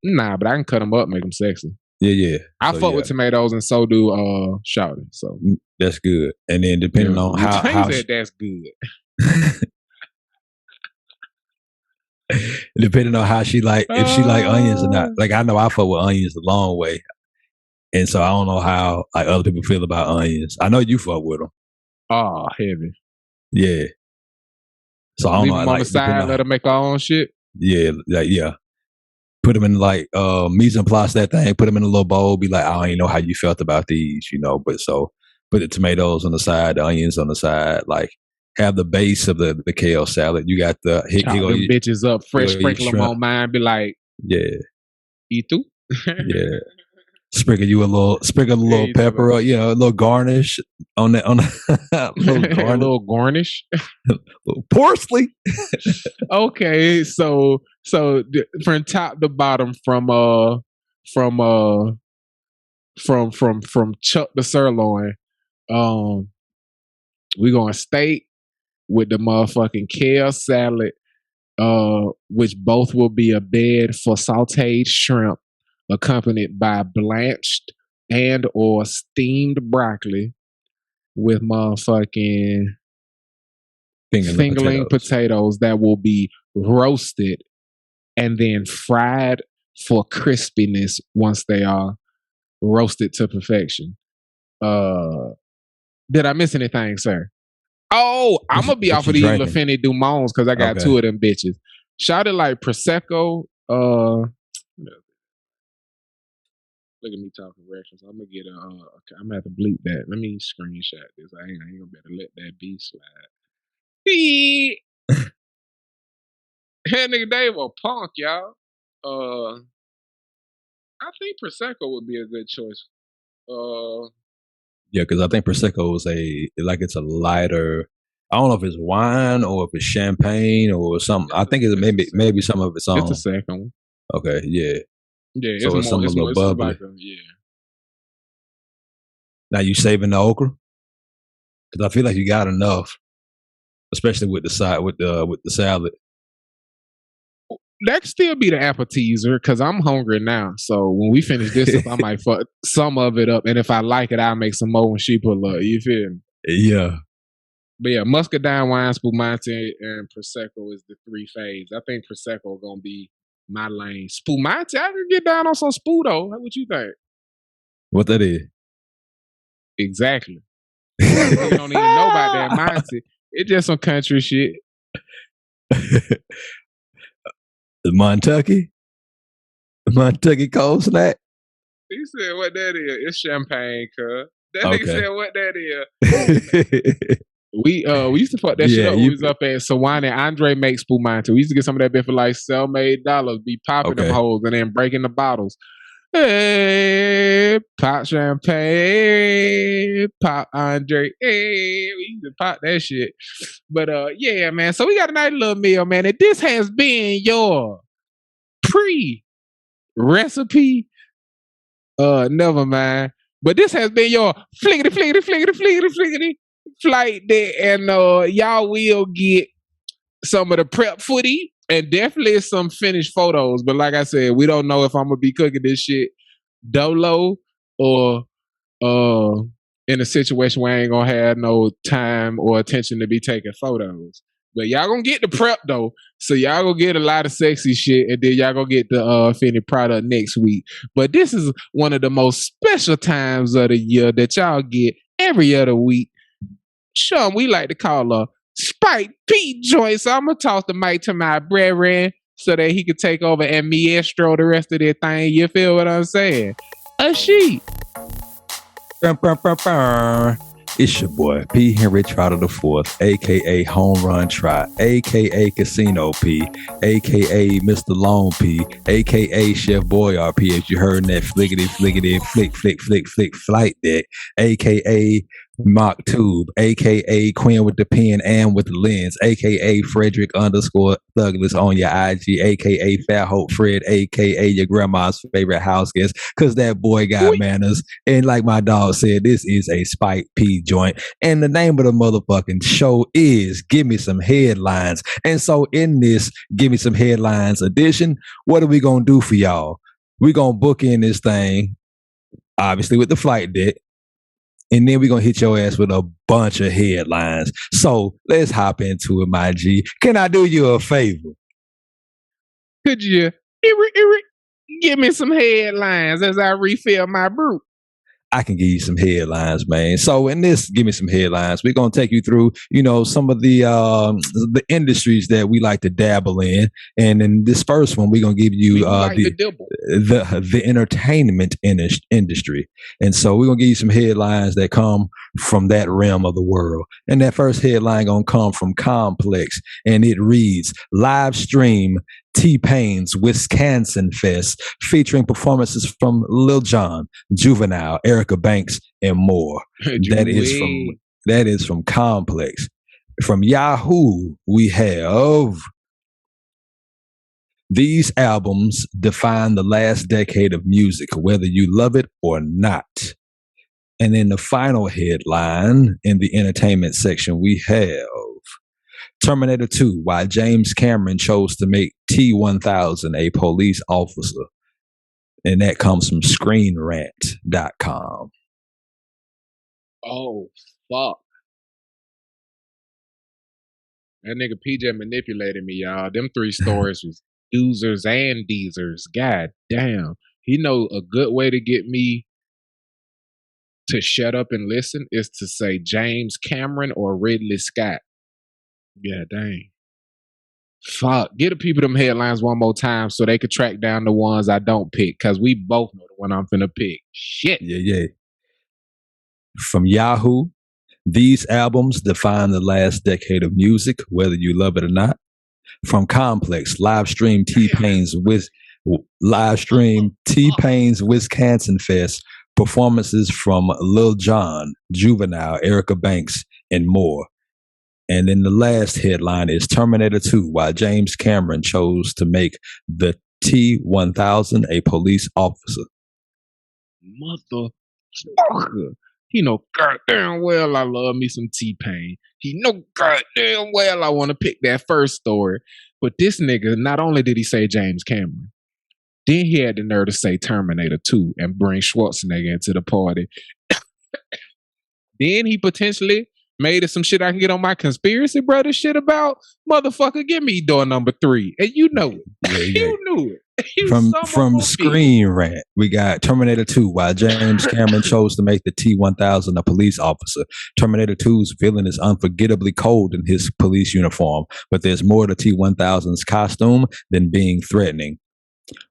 Nah, but I can cut them up, make them sexy. Yeah. I fuck with tomatoes, and so do Shawty. So that's good. And then depending on how said that's good. Depending on how she like, if she like onions or not. Like I know I fuck with onions a long way, and so I don't know how like other people feel about onions. I know you fuck with them. Oh, heavy. Yeah. So I don't leave know. Them on the side, let her make her own shit. Yeah, yeah. Put them in like mise en place that thing. Put them in a little bowl. Be like, I don't even know how you felt about these, But so put the tomatoes on the side, the onions on the side, like. Have the base of the kale salad. You got the bitches up, fresh sprinkle them on mine. Be like, yeah, eat through. Yeah, sprinkle a little pepper, a little garnish on that. A little garnish, little parsley. Okay, so from top to bottom, from chuck the sirloin, we going steak with the motherfucking kale salad, which both will be a bed for sauteed shrimp, accompanied by blanched and or steamed broccoli with motherfucking fingerling potatoes that will be roasted and then fried for crispiness once they are roasted to perfection. Did I miss anything, sir? Oh, I'm gonna be off of these LaFinny Dumons because I got 2 of them bitches. Shout it like Prosecco. Look at me talking directions. I'm gonna get I'm gonna have to bleep that. Let me screenshot this. I ain't gonna better let that be slide. That nigga Dave a punk, y'all. I think Prosecco would be a good choice. Yeah, because I think Prosecco is it's a lighter. I don't know if it's wine or if it's champagne or something. I think it's maybe some of its own. It's the second one. Okay, yeah. Yeah, so it's a little bubbly. Yeah. Now you saving the okra? Because I feel like you got enough, especially with the side with the salad. That could still be the appetizer because I'm hungry now. So when we finish this up, I might fuck some of it up, and if I like it, I'll make some more when she pull up. You feel me? Yeah. But yeah, muscadine wine, spumante, and prosecco is the 3 faves. I think prosecco gonna be my lane. Spumante, I can get down on some spudo. What you think? What that is? Exactly. You don't even know about that mindset. It's just some country shit. The Montucky cold snack. He said what that is. It's champagne, cuz. That nigga said what that is. We used to fuck that shit up when we was up at Sewanee. Andre makes spumante. We used to get some of that bit for like $7-8, be popping them hoes and then breaking the bottles. Hey, pop champagne, pop Andre. Hey, we used to pop that shit. But yeah, man. So we got a nice little meal, man. And this has been your pre-recipe. Never mind. But this has been your fliggity flight day, and y'all will get some of the prep footy and definitely some finished photos. But like I said, we don't know if I'm gonna be cooking this shit dolo or in a situation where I ain't gonna have no time or attention to be taking photos. But y'all gonna get the prep though, so y'all gonna get a lot of sexy shit, and then y'all gonna get the finished product next week. But this is one of the most special times of the year that y'all get every other week. Sure, we like to call her Spike Pete joint. So I'm gonna toss the mic to my brethren so that he could take over and maestro the rest of that thing. You feel what I'm saying? A sheep. It's your boy P. Henry Trotter the Fourth, aka Home Run Trot, aka Casino P, aka Mr. Long P, aka Chef Boyard P. As you heard in that flickety flick flight deck, aka Mock Tube, aka Quinn with the pen and with the lens, aka Frederick _ Douglas on your IG, aka Fat Hope Fred, aka your grandma's favorite house guest, cause that boy got manners. And like my dog said, this is a Spike P joint. And the name of the motherfucking show is Give Me Some Headlines. And so in this Give Me Some Headlines edition, what are we gonna do for y'all? We're gonna book in this thing, obviously with the flight deck. And then we're going to hit your ass with a bunch of headlines. So let's hop into it, my G. Can I do you a favor? Could you give me some headlines as I refill my brew? I can give you some headlines, man. So in this, give me some headlines. We're gonna take you through, some of the industries that we like to dabble in, and in this first one, we're gonna give you the entertainment industry. And so we're gonna give you some headlines that come from that realm of the world. And that first headline gonna come from Complex, and it reads: live stream T-Pain's Wisconsin Fest, featuring performances from Lil Jon, Juvenile, Erica Banks, and more. That is from Complex. From Yahoo, we have: these albums define the last decade of music, whether you love it or not. And in the final headline in the entertainment section, we have Terminator 2, why James Cameron chose to make T-1000 a police officer. And that comes from ScreenRant.com. Oh, fuck. That nigga PJ manipulated me, y'all. Them three stories was doozers and deezers. God damn. He know a good way to get me to shut up and listen is to say James Cameron or Ridley Scott. Yeah, dang. Fuck. Get the people them headlines one more time so they could track down the ones I don't pick, because we both know the one I'm finna pick. Shit. Yeah. From Yahoo, these albums define the last decade of music, whether you love it or not. From Complex, live stream T-Pain's Wisconsin Fest, performances from Lil Jon, Juvenile, Erica Banks, and more. And then the last headline is Terminator 2, why James Cameron chose to make the T-1000 a police officer. Motherfucker. He know goddamn well I love me some T-Pain. He know goddamn well I want to pick that first story. But this nigga, not only did he say James Cameron, then he had the nerve to say Terminator 2 and bring Schwarzenegger into the party. Then he potentially made it some shit I can get on my conspiracy brother shit about. Motherfucker, give me door number 3. And you know it. Yeah. You knew it. From Screen Rant, we got Terminator 2, why James Cameron chose to make the T-1000 a police officer. Terminator 2's villain is unforgettably cold in his police uniform, but there's more to T-1000's costume than being threatening.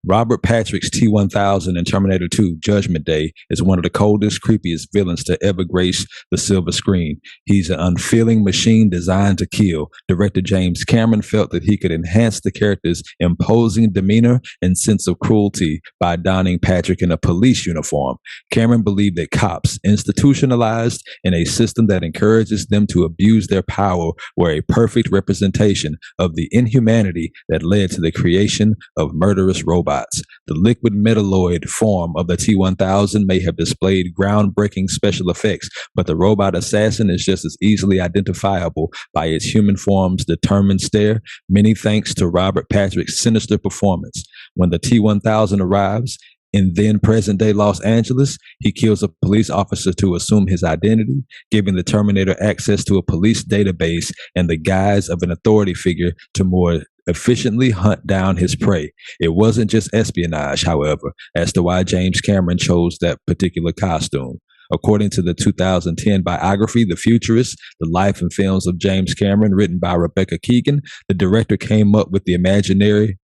Robert Patrick's T-1000 in Terminator 2 Judgment Day is one of the coldest, creepiest villains to ever grace the silver screen. He's an unfeeling machine designed to kill. Director James Cameron felt that he could enhance the character's imposing demeanor and sense of cruelty by donning Patrick in a police uniform. Cameron believed that cops, institutionalized in a system that encourages them to abuse their power, were a perfect representation of the inhumanity that led to the creation of murderous robots. The liquid metalloid form of the T-1000 may have displayed groundbreaking special effects, but the robot assassin is just as easily identifiable by its human form's determined stare, many thanks to Robert Patrick's sinister performance. When the T-1000 arrives in then present-day Los Angeles, he kills a police officer to assume his identity, giving the Terminator access to a police database and the guise of an authority figure to more efficiently hunt down his prey. It wasn't just espionage, however, as to why James Cameron chose that particular costume. According to the 2010 biography, The Futurist, The Life and Films of James Cameron, written by Rebecca Keegan, the director came up with the imagery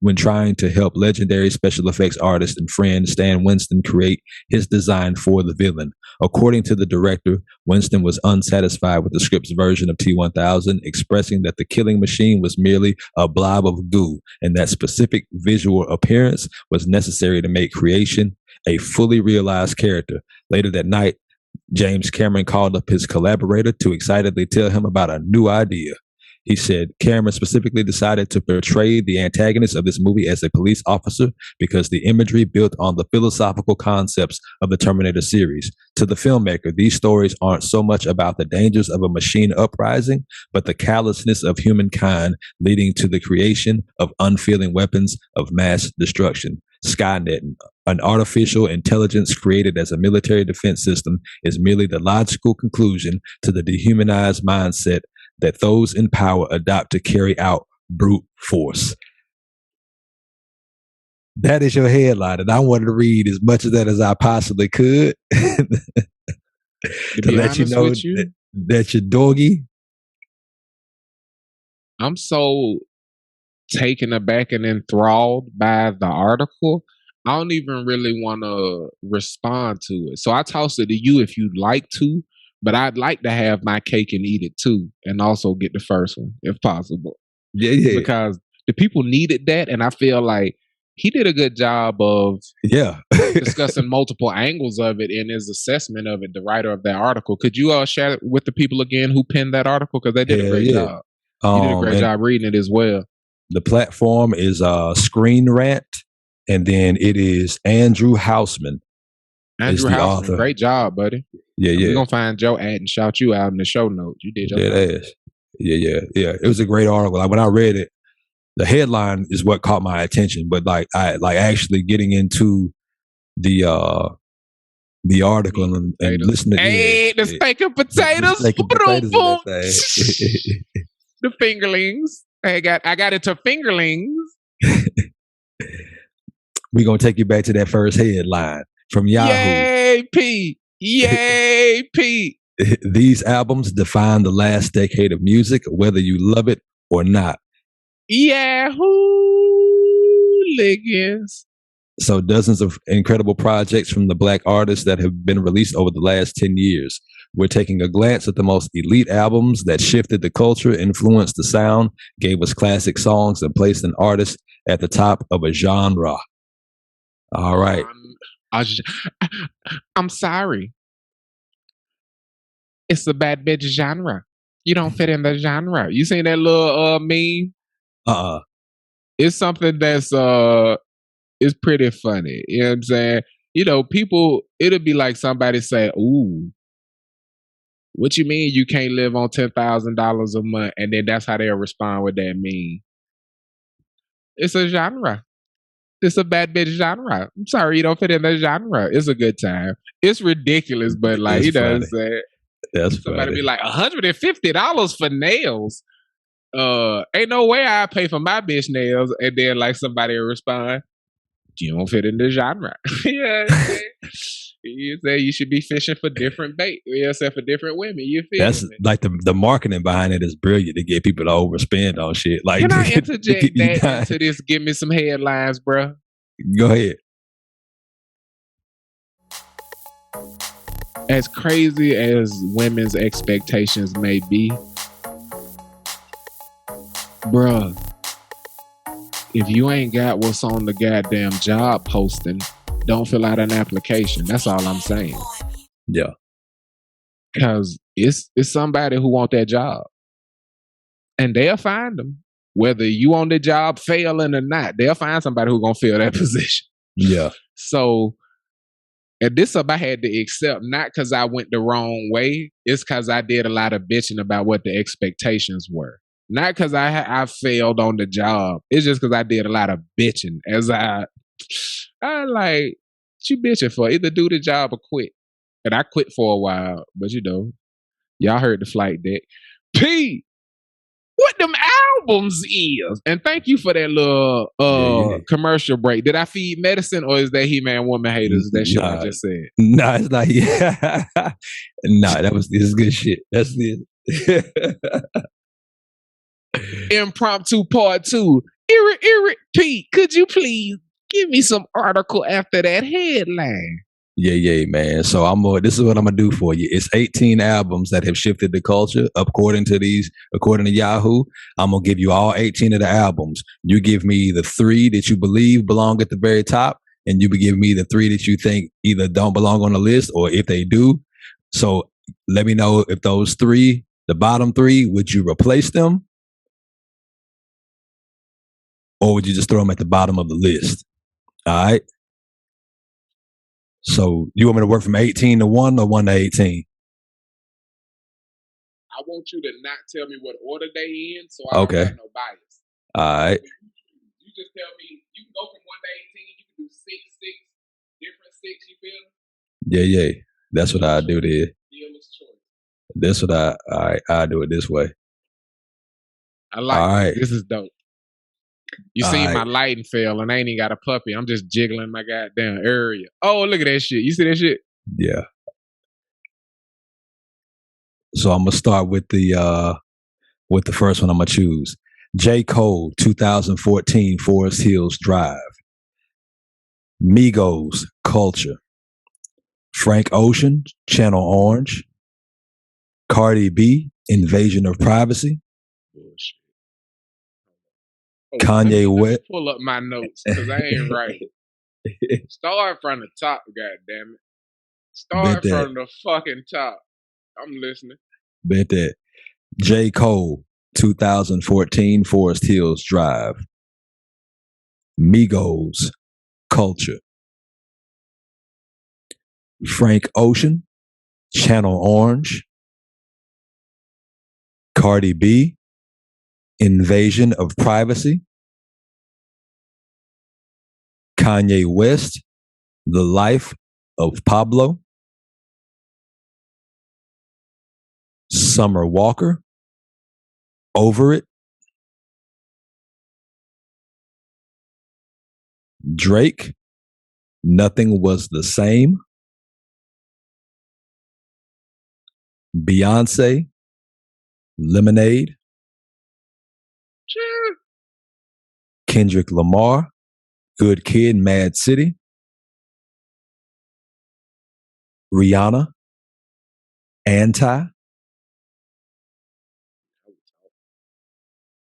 when trying to help legendary special effects artist and friend Stan Winston create his design for the villain. According to the director, Winston was unsatisfied with the script's version of T-1000, expressing that the killing machine was merely a blob of goo and that specific visual appearance was necessary to make creation a fully realized character. Later that night, James Cameron called up his collaborator to excitedly tell him about a new idea. He said Cameron specifically decided to portray the antagonist of this movie as a police officer because the imagery built on the philosophical concepts of the Terminator series. To the filmmaker, these stories aren't so much about the dangers of a machine uprising, but the callousness of humankind leading to the creation of unfeeling weapons of mass destruction. Skynet, an artificial intelligence created as a military defense system, is merely the logical conclusion to the dehumanized mindset that those in power adopt to carry out brute force. That is your headline, and I wanted to read as much of that as I possibly could to let you know that your doggy. I'm so taken aback and enthralled by the article. I don't even really want to respond to it. So I toss it to you if you'd like to, but I'd like to have my cake and eat it too, and also get the first one if possible. Yeah. Because the people needed that, and I feel like he did a good job of discussing multiple angles of it in his assessment of it, the writer of that article. Could you share it with the people again who penned that article? Because they did a great job. You did a great job reading it as well. The platform is Screen Rant, and then it is Andrew Hausman. Andrew Hausman, great job, buddy. Yeah. We're going to find Joe ad and shout you out in the show notes. You did your job. Yeah. It was a great article. Like when I read it, the headline is what caught my attention, but I actually getting into the article and listening. Hey, the steak and potatoes. The fingerlings. I got into fingerlings. We're going to take you back to that first headline from Yahoo. Yay, Pete. Yay, Pete. These albums define the last decade of music, whether you love it or not. Yahoo Liggins. So dozens of incredible projects from the Black artists that have been released over the last 10 years. We're taking a glance at the most elite albums that shifted the culture, influenced the sound, gave us classic songs, and placed an artist at the top of a genre. All right. I'm sorry. It's a bad bitch genre. You don't fit in the genre. You seen that little meme? It's something that's it's pretty funny. You know what I'm saying? You know, people, it'll be like somebody say, ooh, what you mean you can't live on $10,000 a month? And then that's how they'll respond with that meme. It's a genre. It's a bad bitch genre. I'm sorry you don't fit in that genre. It's a good time. It's ridiculous, but like, you know what I'm saying? That's somebody funny. Be like, $150 for nails. Ain't no way I pay for my bitch nails. And then like somebody will respond, you don't fit in the genre. Yeah. You say you should be fishing for different bait. You know, for different women. You feel That's me? like the marketing behind it is brilliant to get people to overspend on shit. Like, can I interject that into this? Give me some headlines, bro. Go ahead. As crazy as women's expectations may be, bruh, if you ain't got what's on the goddamn job posting, don't fill out an application. That's all I'm saying. Yeah. Because it's somebody who want that job. And they'll find them. Whether you on the job failing or not, they'll find somebody who's going to fill that position. Yeah. So, and this up I had to accept, not because I went the wrong way. It's because I did a lot of bitching about what the expectations were. Not because I failed on the job. It's just because I did a lot of bitching. As I like, what you bitching for? Either do the job or quit. And I quit for a while. But you know, y'all heard the flight deck. P! what them albums is. And thank you for that little commercial break. Did I feed medicine or is that He-Man Woman Haters? That shit I just said. Nah, it's not. Yeah. Nah, this is good shit. That's it. Impromptu part 2. Pete, could you please give me some article after that headline? Yeah, man. So this is what I'm gonna do for you. It's 18 albums that have shifted the culture according to Yahoo. I'm gonna give you all 18 of the albums. You give me the 3 that you believe belong at the very top, and you give me the 3 that you think either don't belong on the list or if they do. So let me know if those 3, the bottom 3, would you replace them? Or would you just throw them at the bottom of the list? All right. So you want me to work from 18 to 1 or 1 to 18? I want you to not tell me what order they in, so I don't have no bias. All right. You just tell me, you can go from 1 to 18, you can do 6, different 6, you feel? Yeah. That's what I do there. Dealer's choice. That's what I do it this way. I like it. This is dope. You see my lighting fail and I ain't even got a puppy. I'm just jiggling my goddamn area. Oh, look at that shit. You see that shit? Yeah. So I'm gonna start with the first one I'm gonna choose. J. Cole, 2014, Forest Hills Drive. Migos, Culture. Frank Ocean, Channel Orange. Cardi B, Invasion of Privacy. Bullshit. Kanye West. Pull up my notes because I ain't right. Start from the top, goddammit. Start from the fucking top. I'm listening. Bet that. J. Cole, 2014, Forest Hills Drive. Migos, Culture. Frank Ocean, Channel Orange. Cardi B, Invasion of Privacy. Kanye West, The Life of Pablo. Summer Walker, Over It. Drake, Nothing Was the Same. Beyonce, Lemonade. Sure. Kendrick Lamar, Good Kid, Mad City. Rihanna, Anti.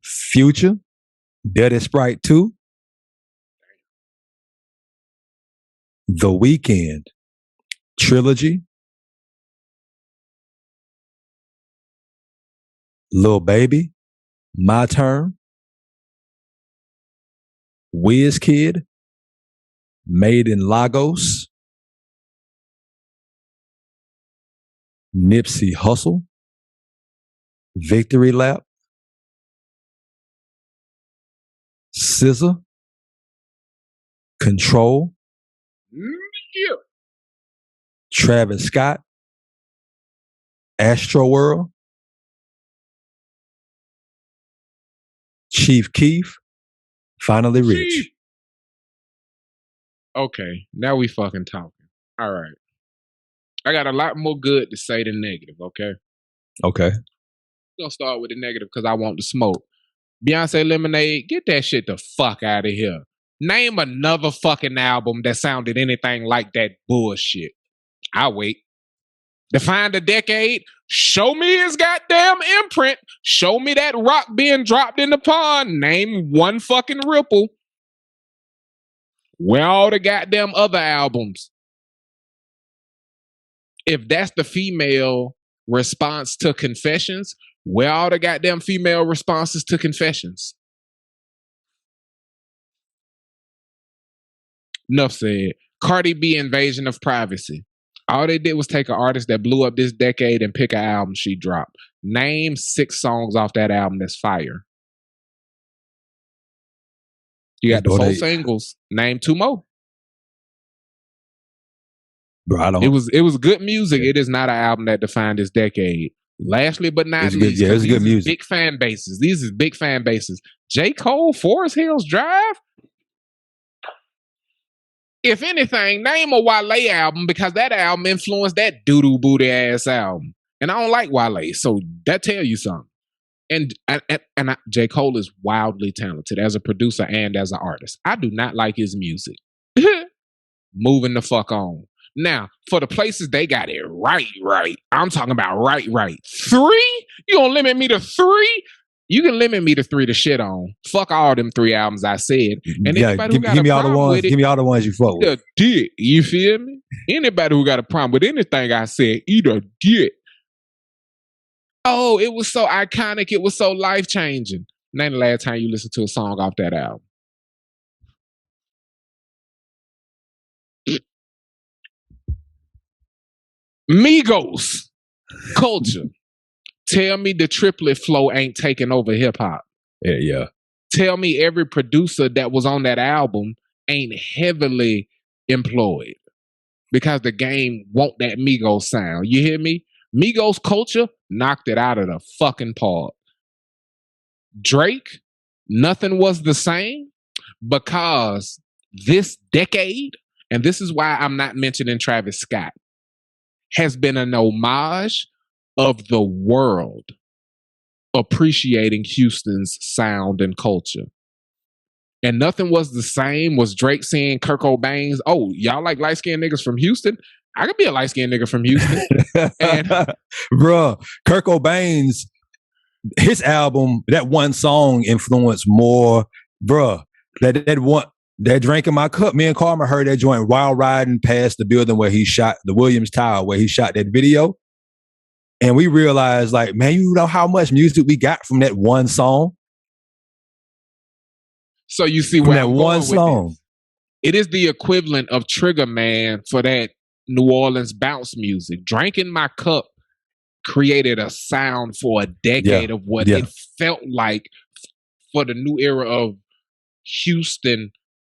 Future, Dirty Sprite 2. The Weeknd, Trilogy. Lil Baby, My Turn. Wizkid, Made in Lagos. Nipsey Hussle, Victory Lap. SZA, Control. Yeah. Travis Scott, Astroworld. Chief Keef, Finally Rich. Okay, now we fucking talking. All right. I got a lot more good to say than negative, okay? Okay. We're gonna start with the negative because I want the smoke. Beyonce Lemonade, get that shit the fuck out of here. Name another fucking album that sounded anything like that bullshit. I'll wait. Define the decade. Show me his goddamn imprint. Show me that rock being dropped in the pond. Name one fucking ripple. Where all the goddamn other albums? If that's the female response to Confessions, where all the goddamn female responses to Confessions? Enough said. Cardi B, Invasion of Privacy. All they did was take an artist that blew up this decade and pick an album she dropped. Name 6 songs off that album that's fire. You got the 4 singles. Name 2 more. Bro, I don't. It was good music. It is not an album that defined this decade. Lastly but not It's good. least, Yeah, it's good music. big fan bases. These is big fan bases. J. Cole, Forest Hills Drive. If anything, name a Wale album because that album influenced that doo-doo booty ass album. And I don't like Wale, so that tell you something. And J. Cole is wildly talented as a producer and as an artist. I do not like his music. Moving the fuck on. Now, for the places they got it right. I'm talking about right. 3? You gonna limit me to 3? You can limit me to 3 to shit on. Fuck all them 3 albums I said. And anybody who got a problem with it, give me all the ones you fuck with. Dick. You feel me? Anybody who got a problem with anything I said, eat a dick. Oh, it was so iconic. It was so life-changing. Name the last time you listened to a song off that album. Migos. Culture. Tell me the triplet flow ain't taking over hip-hop. Yeah. Tell me every producer that was on that album ain't heavily employed. Because the game want that Migos sound. You hear me? Migos culture knocked it out of the fucking park. Drake, nothing was the same because this decade, and this is why I'm not mentioning Travis Scott, has been an homage of the world appreciating Houston's sound and culture. And nothing was the same was Drake saying Kurt Cobain's, oh, y'all like light-skinned niggas from Houston? I could be a light-skinned nigga from Houston. Bruh, Kurt Cobain's, his album, that one song influenced more, bruh, that Drink in My Cup, me and Karma heard that joint while riding past the building where he shot, the Williams Tower, where he shot that video. And we realized, like, man, you know how much music we got from that one song? So you see where that one song. It is the equivalent of Trigger Man for that New Orleans bounce music. Drink in My Cup created a sound for a decade of what it felt like for the new era of Houston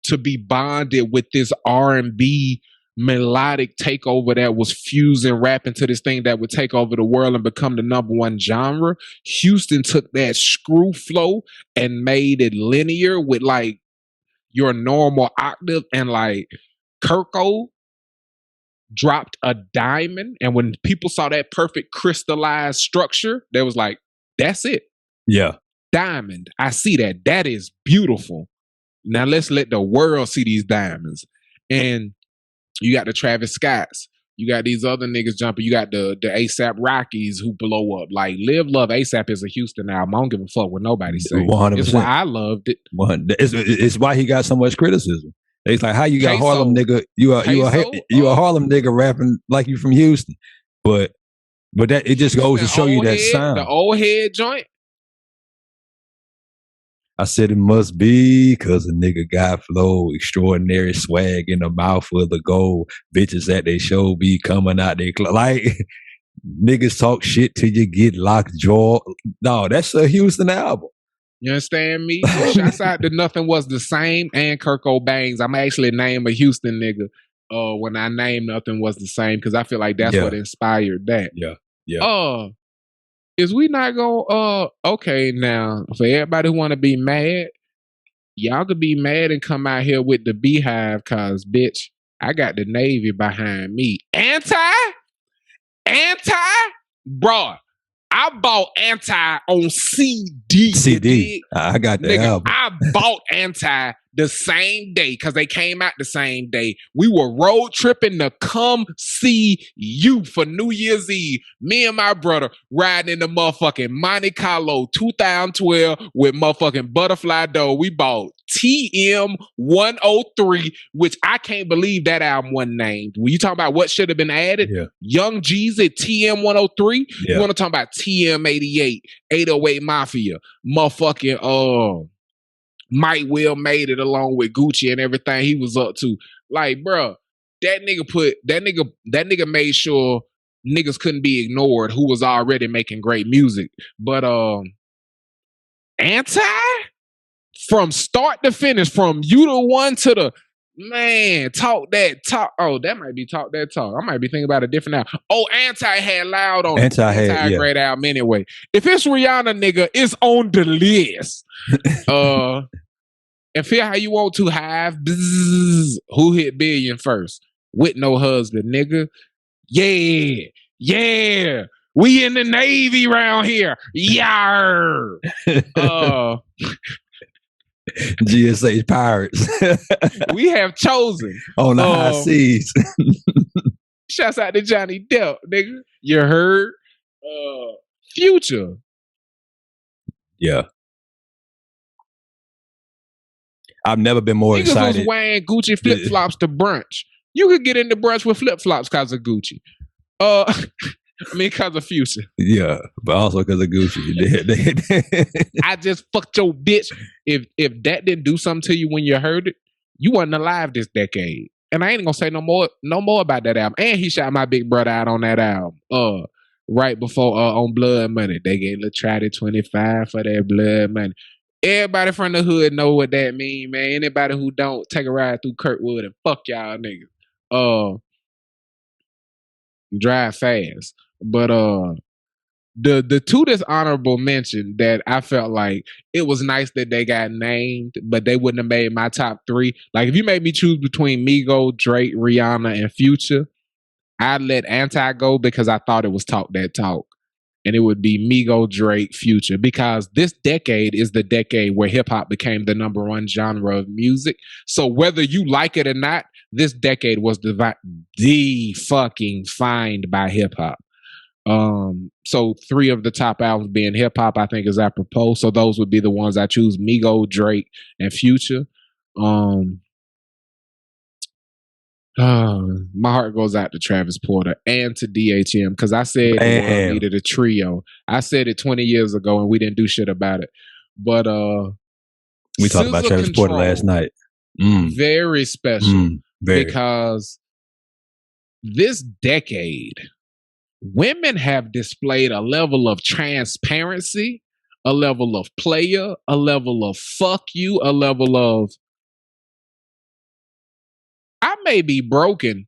to be bonded with this R&B melodic takeover that was fusing rap into this thing that would take over the world and become the #1 genre. Houston took that screw flow and made it linear with like your normal octave, and like Kirko dropped a diamond, and when people saw that perfect crystallized structure, they was like, that's it. Yeah. Diamond. I see that. That is beautiful. Now let's let the world see these diamonds. And you got the Travis Scotts. You got these other niggas jumping. You got the ASAP Rockies who blow up. Like, Live Love ASAP is a Houston album. I don't give a fuck what nobody say. 100%. It's why I loved it. It's why he got so much criticism. It's like, how you got Harlem nigga? You a Harlem nigga rapping like you from Houston, but that it just goes to show you that sound. The old head joint. I said it must be because a nigga got flow, extraordinary swag in the mouth of the gold. Bitches at they show be coming out they like niggas talk shit till you get locked jaw. No, that's a Houston album. You understand me? Shouts out to Nothing Was the Same and Kurt Cobain's. I'm actually name a Houston nigga when I name Nothing Was the Same because I feel like that's what inspired that. Yeah. Is we not gonna okay now for everybody who wanna be mad, y'all could be mad and come out here with the Beehive cause bitch, I got the Navy behind me. Anti? Bruh, I bought Anti on CD. I got the album. I bought Anti the same day because they came out the same day. We were road tripping to come see you for New Year's Eve. Me and my brother riding in the motherfucking Monte Carlo 2012 with motherfucking Butterfly Dough. We bought TM 103, which I can't believe that album wasn't named. When you talk about what should have been added, Young Jeezy TM 103. You want to talk about TM 88, 808 Mafia, motherfucking Mike Will made it along with Gucci and everything he was up to. Like, bro, that nigga made sure niggas couldn't be ignored who was already making great music. But Anti, from start to finish, from You the One to the Man, talk that talk. Oh, that might be talk that talk. I might be thinking about a different album. Oh, Anti had Loud on it. Anti great album anyway. If it's Rihanna, nigga, it's on the list. And feel how you want to have. Bzzz, who hit billion first? With no husband, nigga. Yeah. We in the Navy round here. Yar. GSH Pirates. We have chosen. On the high seas. Shouts out to Johnny Depp, nigga. You heard? Future. Yeah. I've never been more excited. Niggas was wearing Gucci flip-flops to brunch. You could get into brunch with flip-flops because of Gucci. I mean, because of Future. Yeah, but also because of Gucci. I just fucked your bitch. If that didn't do something to you when you heard it, you wasn't alive this decade. And I ain't gonna say no more about that album. And he shot my big brother out on that album. Right before on Blood Money. They gave Latrati 25 for that Blood Money. Everybody from the hood know what that mean, man. Anybody who don't, take a ride through Kirkwood and fuck y'all niggas. Drive fast. But the two that's honorable mention that I felt like it was nice that they got named, but they wouldn't have made my top 3. Like if you made me choose between Migos, Drake, Rihanna, and Future, I'd let Anti go because I thought it was Talk That Talk. And it would be Migos, Drake, Future, because this decade is the decade where hip hop became the #1 genre of music. So whether you like it or not, this decade was fucking defined by hip hop. So 3 of the top albums being hip hop, I think is apropos. So those would be the ones I choose: Migos, Drake, and Future. My heart goes out to Travis Porter and to DHM because I said we needed a trio. I said it 20 years ago and we didn't do shit about it. But we talked about Travis Porter last night. Very special because this decade, women have displayed a level of transparency, a level of player, a level of fuck you, a level of I may be broken,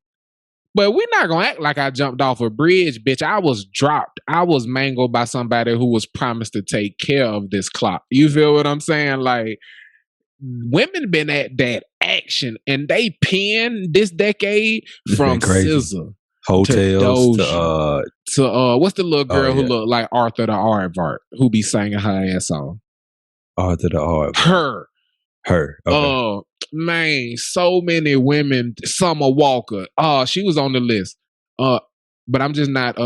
but we're not gonna act like I jumped off a bridge, bitch. I was dropped. I was mangled by somebody who was promised to take care of this clock. You feel what I'm saying? Like, women been at that action, and they pinned this decade from SZA, Hotels to what's the little girl who looked like Arthur the Aardvark who be singing her ass off? Arthur the Aardvark. Her. Okay. Man, so many women. Summer Walker. She was on the list. But I'm just not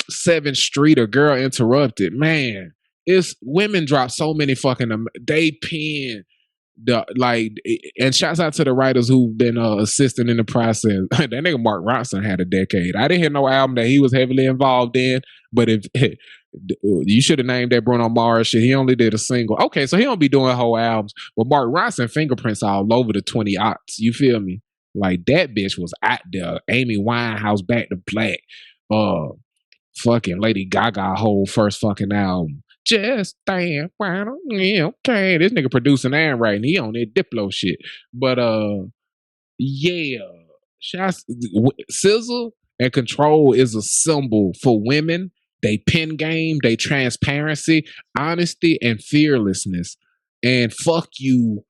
7th Street or Girl Interrupted. Man, it's women drop so many fucking. They pin and shouts out to the writers who've been assisting in the process. That nigga Mark Ronson had a decade. I didn't hear no album that he was heavily involved in, but if you should have named that Bruno Mars shit. He only did a single. Okay, so he don't be doing whole albums. But Mark Ronson fingerprints all over the 20 aughts. You feel me? Like that bitch was out there. Amy Winehouse, Back to Black. Fucking Lady Gaga whole first fucking album. Just stand around. Yeah, okay. This nigga producing and writing. He on that Diplo shit. But yeah. SZA and Control is a symbol for women. They pen game, they transparency, honesty, and fearlessness. And fuck you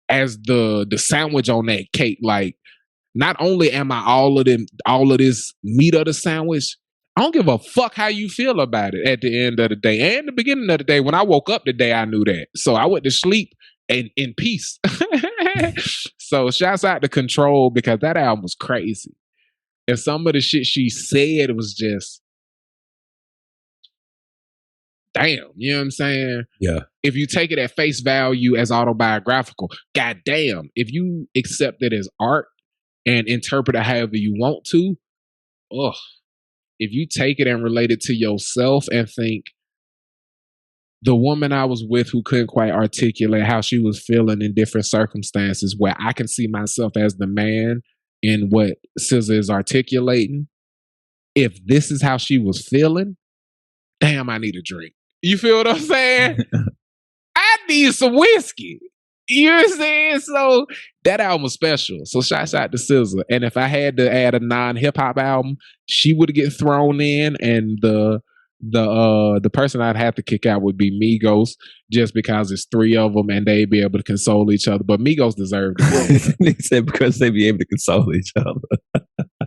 as the sandwich on that cake. Like, not only am I all of this meat of the sandwich, I don't give a fuck how you feel about it at the end of the day. And the beginning of the day, when I woke up today, I knew that. So I went to sleep in peace. So shouts out to Control because that album was crazy. And some of the shit she said was just damn, you know what I'm saying? Yeah. If you take it at face value as autobiographical, goddamn, if you accept it as art and interpret it however you want to, if you take it and relate it to yourself and think, the woman I was with who couldn't quite articulate how she was feeling in different circumstances where I can see myself as the man in what SZA is articulating, if this is how she was feeling, damn, I need a drink. You feel what I'm saying? I need some whiskey. You know what I'm saying? So that album was special. So shouts out to SZA. And if I had to add a non-hip hop album, she would get thrown in, and the person I'd have to kick out would be Migos, just because it's three of them and they'd be able to console each other. But Migos deserve it. He said because they be able to console each other.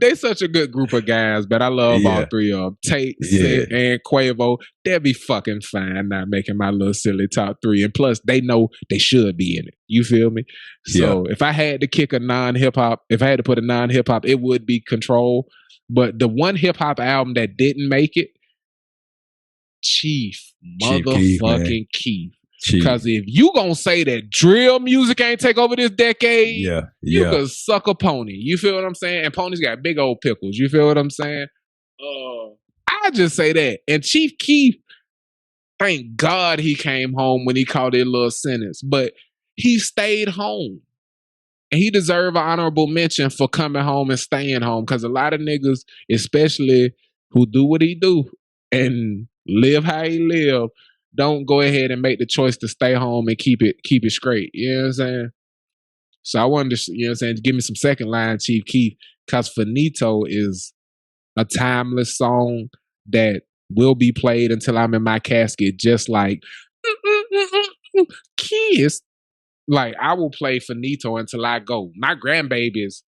They such a good group of guys, but I love all three of them. Tate, Sid, and Quavo. They'll be fucking fine not making my little silly top three. And plus, they know they should be in it. You feel me? So if I had to kick a non-hip hop, if I had to put a non-hip hop, it would be Control. But the one hip hop album that didn't make it, Chief motherfucking Keef. Because if you gonna say that drill music ain't take over this decade, you could suck a pony. You feel what I'm saying? And ponies got big old pickles. You feel what I'm saying? I just say that. And Chief Keef, thank God he came home when he called it a little sentence, but he stayed home. And he deserved an honorable mention for coming home and staying home. Because a lot of niggas, especially who do what he do and live how he live, don't go ahead and make the choice to stay home and keep it straight. You know what I'm saying? So I wanted to, you know what I'm saying, give me some second line, Chief Keef, because Finito is a timeless song that will be played until I'm in my casket, just like Kiss. Like, I will play Finito until I go. My grandbabies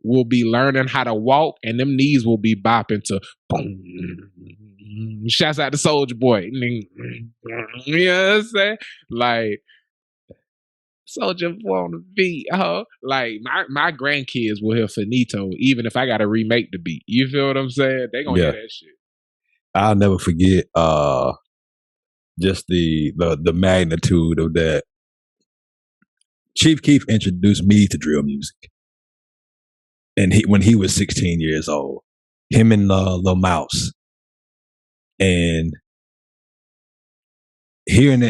will be learning how to walk, and them knees will be bopping to boom. Shouts out to Soulja Boy. You know what I'm saying? Like, Soulja Boy on the beat, like my grandkids will hear Finito, even if I gotta remake the beat. You feel what I'm saying? They gonna hear that shit. I'll never forget just the magnitude of that. Chief Keef introduced me to drill music, and when he was 16 years old, him and Lil Mouse. And hearing,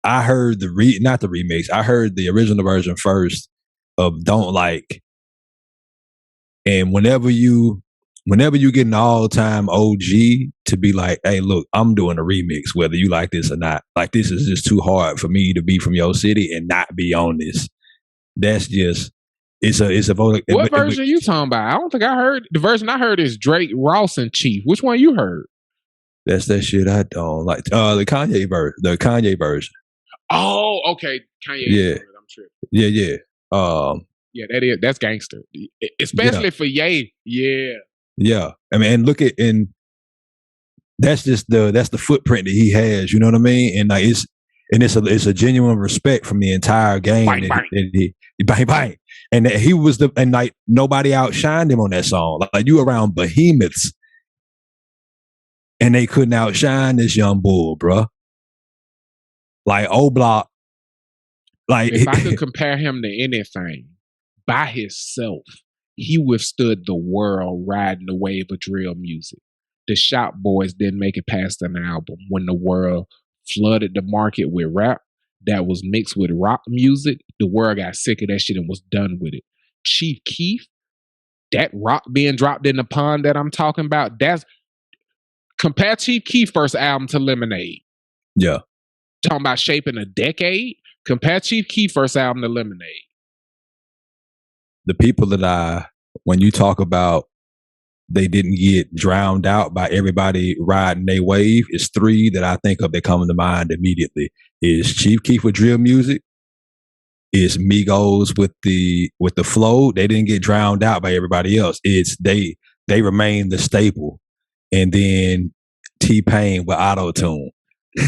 I heard not the remix. I heard the original version first of "Don't Like," and whenever you get an all-time OG to be like, "Hey, look, I'm doing a remix, whether you like this or not. Like, this is just too hard for me to be from your city and not be on this." That's just. It's a vote. What version are you talking about? I don't think I heard. The version I heard is Drake, Ross, and Chief. Which one you heard? That's that shit I don't like. The Kanye version. The Kanye version. Oh, okay. Kanye. Yeah. I'm tripping. Yeah. That's gangster. Especially for Ye. Yeah. Yeah. I mean, and look at, and that's just that's the footprint that he has. You know what I mean? And like it's a genuine respect from the entire game. Bang, bang. Bang bang. And he was and like nobody outshined him on that song. Like you around behemoths, and they couldn't outshine this young bull, bro. Like O-Block. Like if I could compare him to anything, by himself, he withstood the world riding the wave of drill music. The Shop Boys didn't make it past an album when the world flooded the market with rap that was mixed with rock music. The world got sick of that shit and was done with it. Chief Keef, that rock being dropped in the pond that I'm talking about, that's compare Chief Keef first album to Lemonade. Yeah. Talking about shaping a decade. Compare Chief Keef first album to Lemonade. The people that when you talk about they didn't get drowned out by everybody riding their wave, it's three that I think of that come to mind immediately. Is Chief Keef with drill music, is Migos with the flow. They didn't get drowned out by everybody else. It's they remain the staple. And then T-Pain with auto-tune.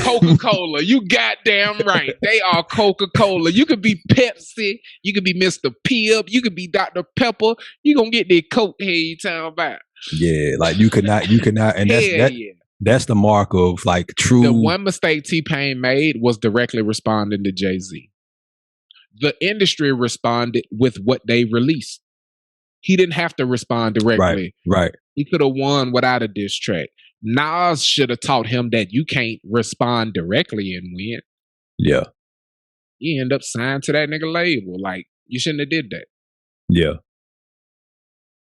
Coca-Cola, you goddamn right. They are Coca-Cola. You could be Pepsi, you could be Mr. Pibb, you could be Dr. Pepper. You gonna get that Coke here you talking about. Yeah, like you could not, and that's the mark of like true. The one mistake T-Pain made was directly responding to Jay-Z. The industry responded with what they released. He didn't have to respond directly. Right. He could have won without a diss track. Nas should have taught him that you can't respond directly and win. Yeah. You end up signed to that nigga label. Like, you shouldn't have did that. Yeah.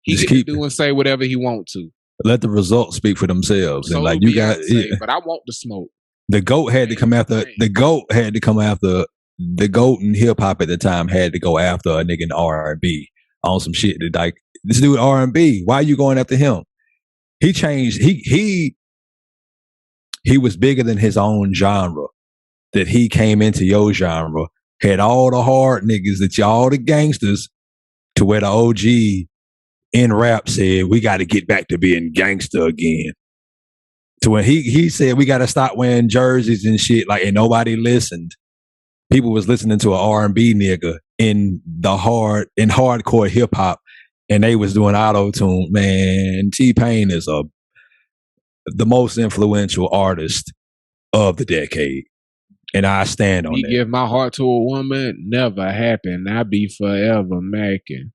He can do and say whatever he want to. Let the results speak for themselves. So and like you got, but I want the smoke. The GOAT had to come after. The GOAT had to come after the GOAT in hip hop at the time had to go after a nigga in R&B on some shit that like this dude R&B. Why are you going after him? He changed. He was bigger than his own genre. That he came into your genre, had all the hard niggas, that y'all the gangsters, to where the OG in rap said we got to get back to being gangster again. To when he said we got to stop wearing jerseys and shit, like, and nobody listened. People was listening to an R&B nigga in hardcore hip hop, and they was doing auto tune. Man, T-Pain is the most influential artist of the decade. And I stand on that. Give my heart to a woman, never happened. I be forever macking.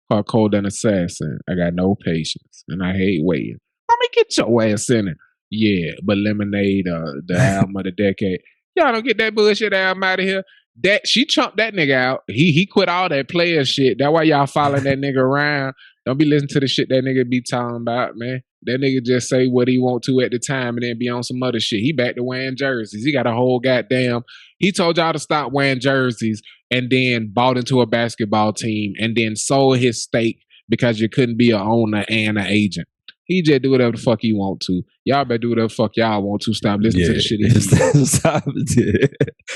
Hard cold and assassin. I got no patience, and I hate waiting. Let me get your ass in it. Yeah, but Lemonade, the album of the decade. Y'all don't get that bullshit album out of here. That she chumped that nigga out. He quit all that player shit. That's why y'all following that nigga around. Don't be listening to the shit that nigga be talking about, man. That nigga just say what he want to at the time and then be on some other shit. He back to wearing jerseys. He got a whole goddamn... He told y'all to stop wearing jerseys and then bought into a basketball team and then sold his stake because you couldn't be an owner and an agent. He just do whatever the fuck he want to. Y'all better do whatever the fuck y'all want to. Stop listening to the shit he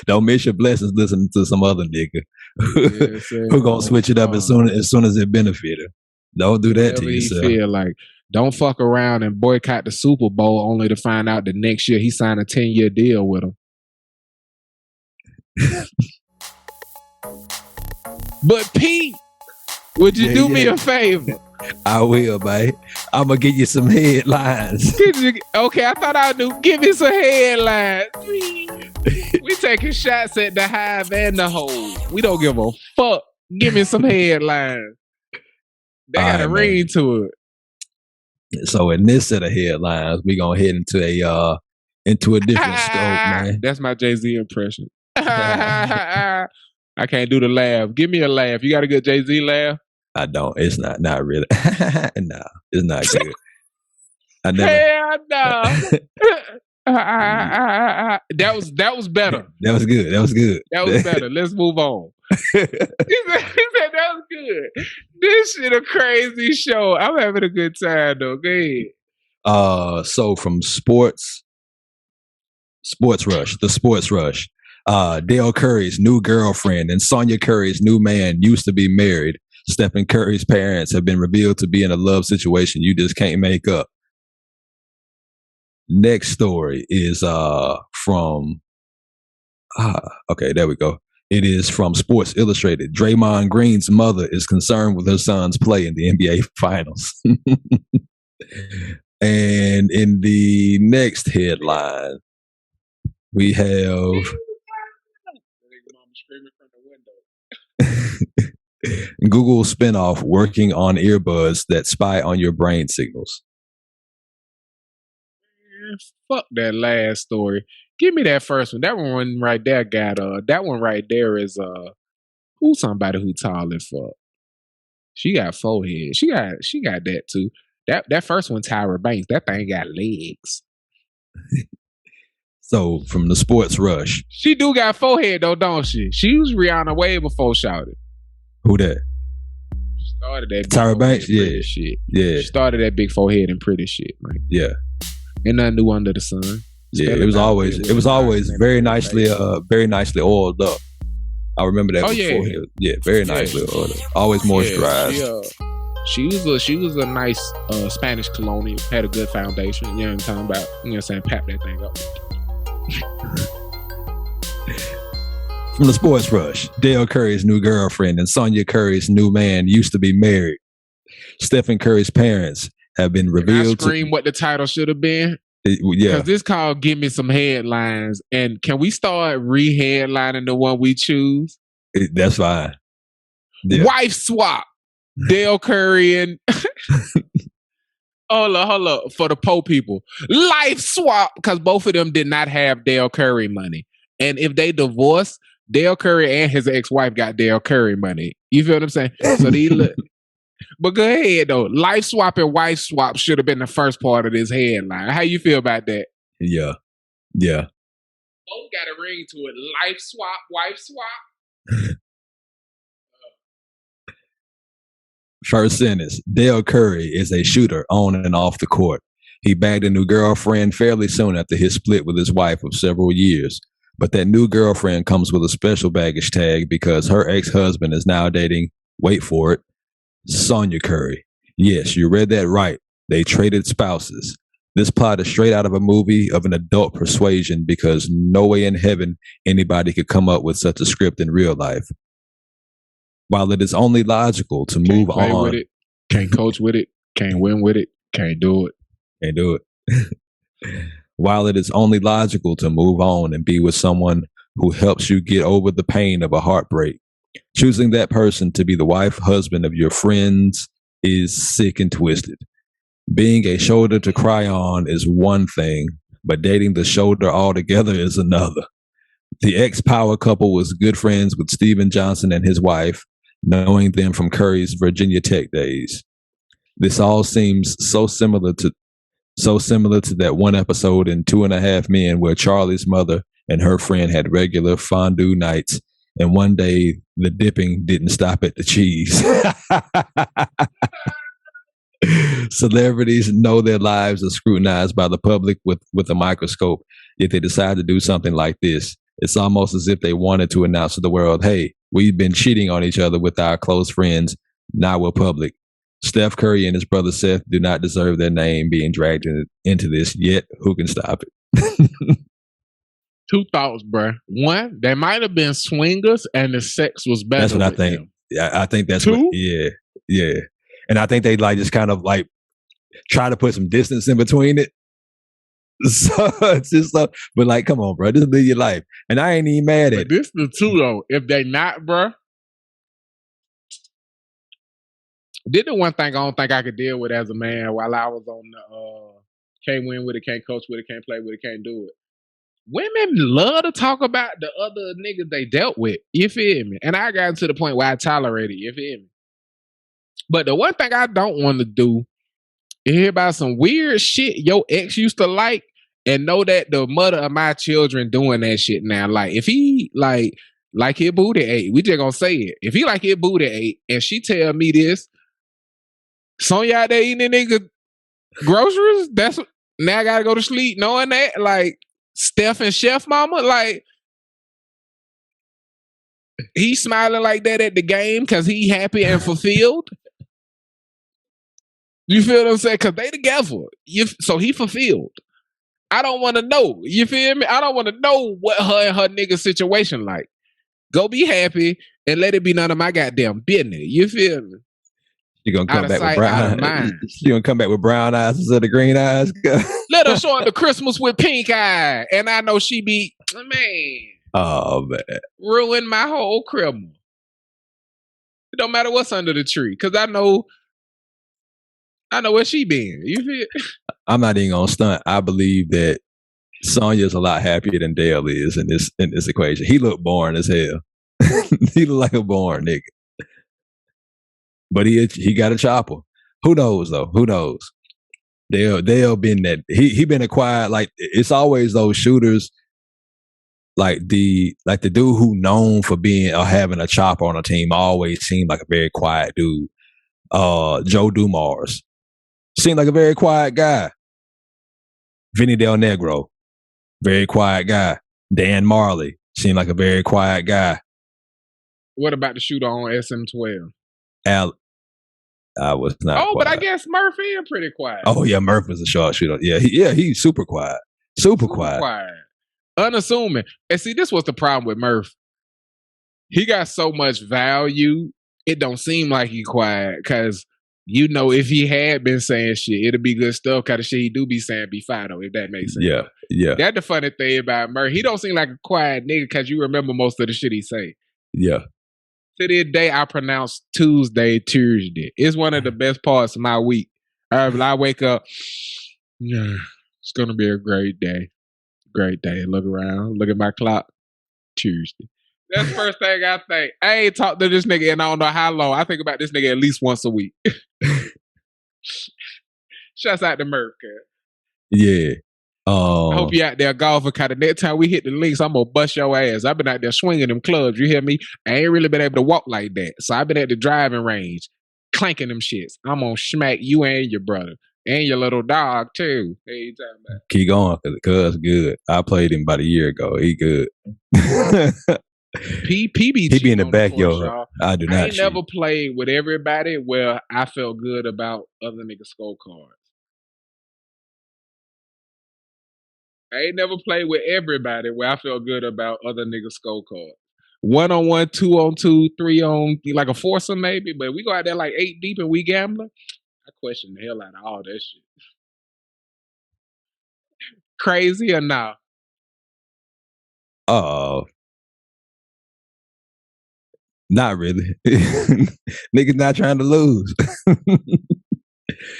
Don't miss your blessings listening to some other nigga who gonna switch it up as soon as it benefit him. Don't do that to yourself. Feel like, don't fuck around and boycott the Super Bowl only to find out the next year he signed a 10-year deal with him. But Pete, would you do me a favor? I will, mate. I'm gonna get you some headlines. Okay, I thought I knew. Give me some headlines. We taking shots at the hive and the hole. We don't give a fuck. Give me some headlines. They got a ring to it. So in this set of headlines, we gonna head into a different scope, man. That's my Jay-Z impression. I can't do the laugh. Give me a laugh. You got a good Jay-Z laugh? I don't. It's not really. No, it's not good. I never. Hell no. That was better. That was good. That was better. Let's move on. he said that was good. This shit a crazy show. I'm having a good time though. Go ahead. So from Sports Rush, the Sports Rush. Dale Curry's new girlfriend and Sonya Curry's new man used to be married. Stephen Curry's parents have been revealed to be in a love situation you just can't make up. Next story is from okay, there we go. It is from Sports Illustrated. Draymond Green's mother is concerned with her son's play in the NBA Finals. And in the next headline, we have Google spinoff working on earbuds that spy on your brain signals. Man, fuck that last story. Give me that first one. That one right there got that one right there is who's somebody who tall and fuck. She got forehead. She got that too. That first one, Tyra Banks, that thing got legs. So from the Sports Rush. She do got forehead though, don't she? She was Rihanna way before Shouted. Who that? She started that Tyra Banks, yeah. Shit. Yeah. She started that big forehead and pretty shit, man. Yeah. Ain't nothing new under the sun. Yeah, it was always very nicely oiled up. I remember that before. Yeah, very nicely oiled up. Always moisturized. She was a nice Spanish colonial, had a good foundation. You know what I'm talking about? You know what I'm saying? Pap that thing up. From the Sports Rush, Dale Curry's new girlfriend and Sonya Curry's new man used to be married. Stephen Curry's parents have been revealed. Can I scream what the title should have been? Yeah. Because this called Give Me Some Headlines. And can we start re-headlining the one we choose? That's fine. Yeah. Wife swap. Dale Curry and... Hold up. For the poor people. Life swap. Because both of them did not have Dale Curry money. And if they divorced, Dale Curry and his ex-wife got Dale Curry money. You feel what I'm saying? So they look... But go ahead, though. Life swap and wife swap should have been the first part of this headline. How you feel about that? Yeah. Both got a ring to it. Life swap, wife swap. First sentence, Dale Curry is a shooter on and off the court. He bagged a new girlfriend fairly soon after his split with his wife of several years. But that new girlfriend comes with a special baggage tag because her ex-husband is now dating, wait for it, Sonya Curry. Yes, you read that right. They traded spouses. This plot is straight out of a movie of an adult persuasion because no way in heaven anybody could come up with such a script in real life. While it is only logical to move play on. With it, can't coach with it, can't win with it, can't do it. Can't do it. While it is only logical to move on and be with someone who helps you get over the pain of a heartbreak, choosing that person to be the wife, husband of your friends is sick and twisted. Being a shoulder to cry on is one thing, but dating the shoulder altogether is another. The ex-power couple was good friends with Steven Johnson and his wife, knowing them from Curry's Virginia Tech days. This all seems so similar to that one episode in 2.5 Men where Charlie's mother and her friend had regular fondue nights, and one day the dipping didn't stop at the cheese. Celebrities know their lives are scrutinized by the public with a microscope, yet they decide to do something like this. It's almost as if they wanted to announce to the world, hey, we've been cheating on each other with our close friends. Now we're public. Steph Curry and his brother Seth do not deserve their name being dragged into this, yet who can stop it? Two thoughts, bro. One, they might have been swingers and the sex was better. That's what I think. Them. Yeah, I think that's Two? what, yeah. And I think they like just kind of like try to put some distance in between it. So it's just but like, come on, bro, just live your life. And I ain't even mad at it. This the two though. If they not, bro, did the one thing I don't think I could deal with as a man while I was on the can't win with it, can't coach with it, can't play with it, can't do it. Women love to talk about the other niggas they dealt with. You feel me? And I got to the point where I tolerated it. You feel me? But the one thing I don't want to do is hear about some weird shit your ex used to like and know that the mother of my children doing that shit now. Like, if he like his booty ate, we just gonna say it. If he like his booty ate and she tell me this, Sonya out there eating nigga groceries, that's now I gotta go to sleep knowing that. Like, Steph and Chef Mama, like, he smiling like that at the game because he happy and fulfilled. You feel what I'm saying? Because they together. So he fulfilled. I don't want to know. You feel me? I don't want to know what her and her nigga situation like. Go be happy and let it be none of my goddamn business. You feel me? You're going to come back with brown eyes. You're going to come back with brown eyes instead of green eyes? Let her show up the Christmas with pink eye. And I know she be, man. Oh, man. Ruin my whole Christmas. It don't matter what's under the tree. Because I know where she been. You feel? I'm not even gonna stunt. I believe that Sonya's a lot happier than Dale is in this equation. He looked boring as hell. He looked like a boring nigga. But he got a chopper. Who knows though? Who knows? Dale been that he been acquired. Like, it's always those shooters. Like the dude who known for being or having a chopper on a team always seemed like a very quiet dude. Joe Dumars seemed like a very quiet guy. Vinny Del Negro, very quiet guy. Dan Marley seemed like a very quiet guy. What about the shooter on SM12? I was not. Oh, quiet. but I guess Murphy is pretty quiet. Oh yeah, Murph is a short shooter. Yeah, he's super quiet. Super quiet. Unassuming. And see, this was the problem with Murph. He got so much value, it don't seem like he quiet. Because, you know, if he had been saying shit, it'd be good stuff. Kind of shit he do be saying be fine, though, if that makes sense. Yeah. That's the funny thing about Murph. He don't seem like a quiet nigga because you remember most of the shit he say. Yeah. To this day, I pronounce Tuesday. It's one of the best parts of my week. I wake up, yeah, it's going to be a great day. Great day. Look around, look at my clock, Tuesday. That's the first thing I think. I ain't talked to this nigga in I don't know how long. I think about this nigga at least once a week. Shouts out to Merc. Yeah. I hope you out there golfing. Kind of next time we hit the links, I'm gonna bust your ass. I've been out there swinging them clubs. You hear me? I ain't really been able to walk like that, so I've been at the driving range, clanking them shits. I'm gonna smack you and your brother and your little dog too. Hey, you talking about? Keep going, cause good. I played him about a year ago. He good. He be in the backyard. Y'all. I do not. I ain't never played with everybody where I felt good about other niggas' scorecards. I ain't never played with everybody where I felt good about other niggas' scorecards. 1-on-1, 2-on-2, 3-on, like a foursome maybe, but we go out there like 8 deep and we gambling. I question the hell out of all that shit. Crazy or nah? Not really. Niggas not trying to lose.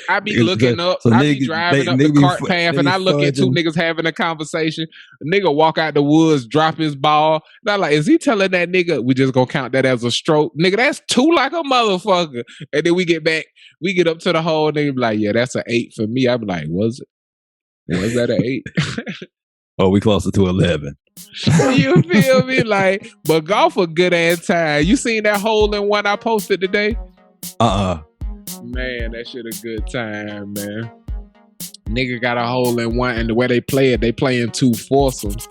I be looking up, I be driving up the cart path, and I look at 2 niggas having a conversation. A nigga walk out the woods, drop his ball. And I'm like, is he telling that nigga we just gonna count that as a stroke? Nigga, that's 2 like a motherfucker. And then we get back, we get up to the hole, and they be like, yeah, that's an 8 for me. I'm like, was it? Was that an 8? Oh, we closer to 11. You feel me? Like, but golf a good ass time. You seen that hole in one I posted today? Man, that shit a good time, man. Nigga got a hole in one, and the way they play it, they play in 2 foursomes.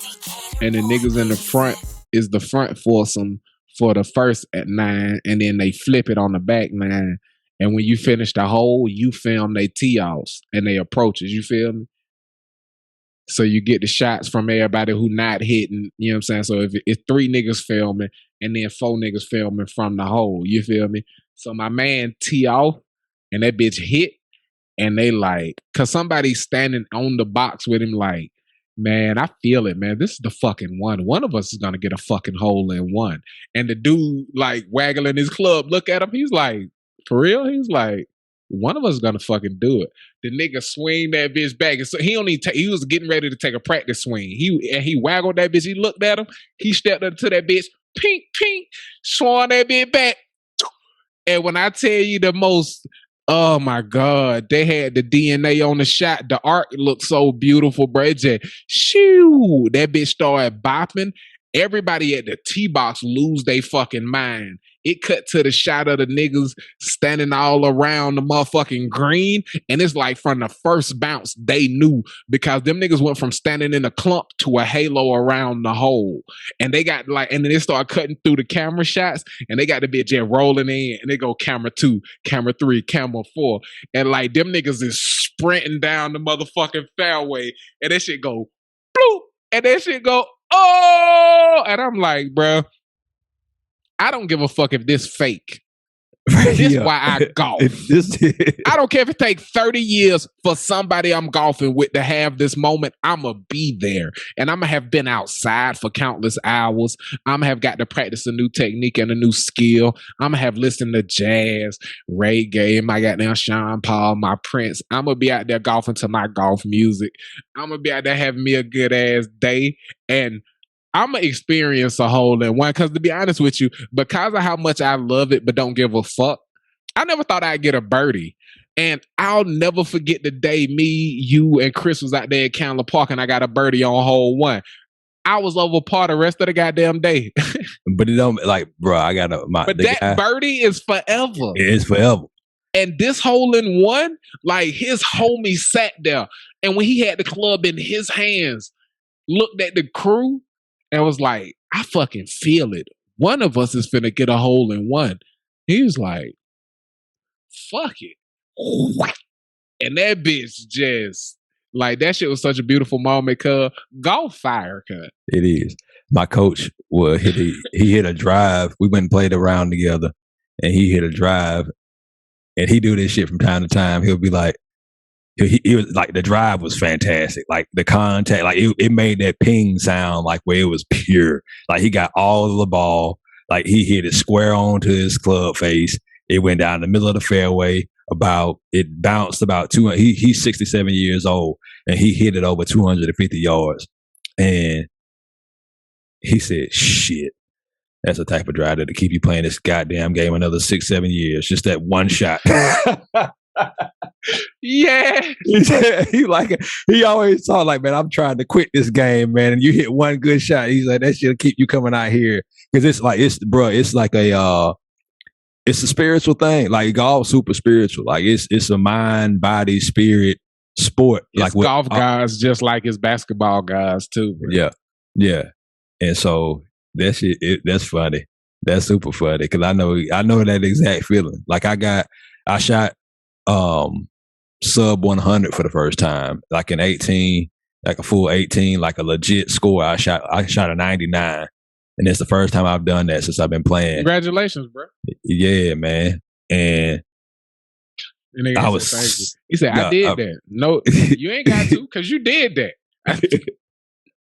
And the niggas in the front is the front foursome for the first at 9, and then they flip it on the back 9. And when you finish the hole, you film they tee-offs and they approaches. You feel me? So you get the shots from everybody who not hitting, you know what I'm saying? So if 3 niggas filming and then 4 niggas filming from the hole, you feel me? So my man tee off and that bitch hit, and they like, cause somebody's standing on the box with him like, man, I feel it, man. This is the fucking one. One of us is gonna get a fucking hole in one. And the dude like waggling his club, look at him, he's like, for real? He's like, one of us is gonna fucking do it. The nigga swing that bitch back, and so he was getting ready to take a practice swing. He waggled that bitch. He looked at him. He stepped up to that bitch. Pink, swung that bitch back. And when I tell you the most, oh my God, they had the DNA on the shot. The art looked so beautiful, bro. It just, shoo, that bitch started bopping. Everybody at the tee box lose their fucking mind. It cut to the shot of the niggas standing all around the motherfucking green. And it's like from the first bounce, they knew, because them niggas went from standing in a clump to a halo around the hole. And they got like, and then they start cutting through the camera shots, and they got the bitch just rolling in, and they go camera 2, camera 3, camera 4. And like them niggas is sprinting down the motherfucking fairway, and that shit go bloop, and that shit go, oh, and I'm like, bro, I don't give a fuck if this fake. This is why I golf. I don't care if it takes 30 years for somebody I'm golfing with to have this moment. I'ma be there. And I'ma have been outside for countless hours. I'ma have got to practice a new technique and a new skill. I'ma have listened to jazz, reggae, my goddamn Sean Paul, my Prince. I'ma be out there golfing to my golf music. I'ma be out there having me a good ass day. And I'm going to experience a hole in one, because to be honest with you, because of how much I love it but don't give a fuck, I never thought I'd get a birdie. And I'll never forget the day me, you, and Chris was out there at Candler Park, and I got a birdie on hole 1. I was over par the rest of the goddamn day. But it don't, like, bro, I got to... But that guy, birdie is forever. It is forever. And this hole in one, like, his homie sat there, and when he had the club in his hands, looked at the crew, and was like, I fucking feel it. One of us is finna get a hole in one. He was like, fuck it. And that bitch just, like, that shit was such a beautiful moment, cuz. Golf fire, cuz. It is. My coach he hit a drive. We went and played a round together, and he hit a drive. And he do this shit from time to time. He'll be like, he was like, the drive was fantastic. Like the contact, like it made that ping sound like where it was pure. Like he got all of the ball. Like he hit it square onto his club face. It went down the middle of the fairway. It bounced about 200. He's 67 years old, and he hit it over 250 yards. And he said, shit, that's the type of drive that'll keep you playing this goddamn game another 6-7 years. Just that one shot. Yeah. He always talk like, man, I'm trying to quit this game, man. And you hit one good shot. He's like, that shit'll keep you coming out here. Cause it's like, it's like it's a spiritual thing. Like golf, super spiritual. Like it's a mind, body, spirit sport. It's like golf guys, just like it's basketball guys too. Bro. Yeah. Yeah. And so that shit, that's funny. That's super funny. Cause I know that exact feeling. Like I shot, sub 100 for the first time, like in 18, like a full 18, like a legit score. I shot a 99, and it's the first time I've done that since I've been playing. Congratulations, bro. Yeah, man. And I was. Thank you. He said, "I did that." No, you ain't got to, because you did that.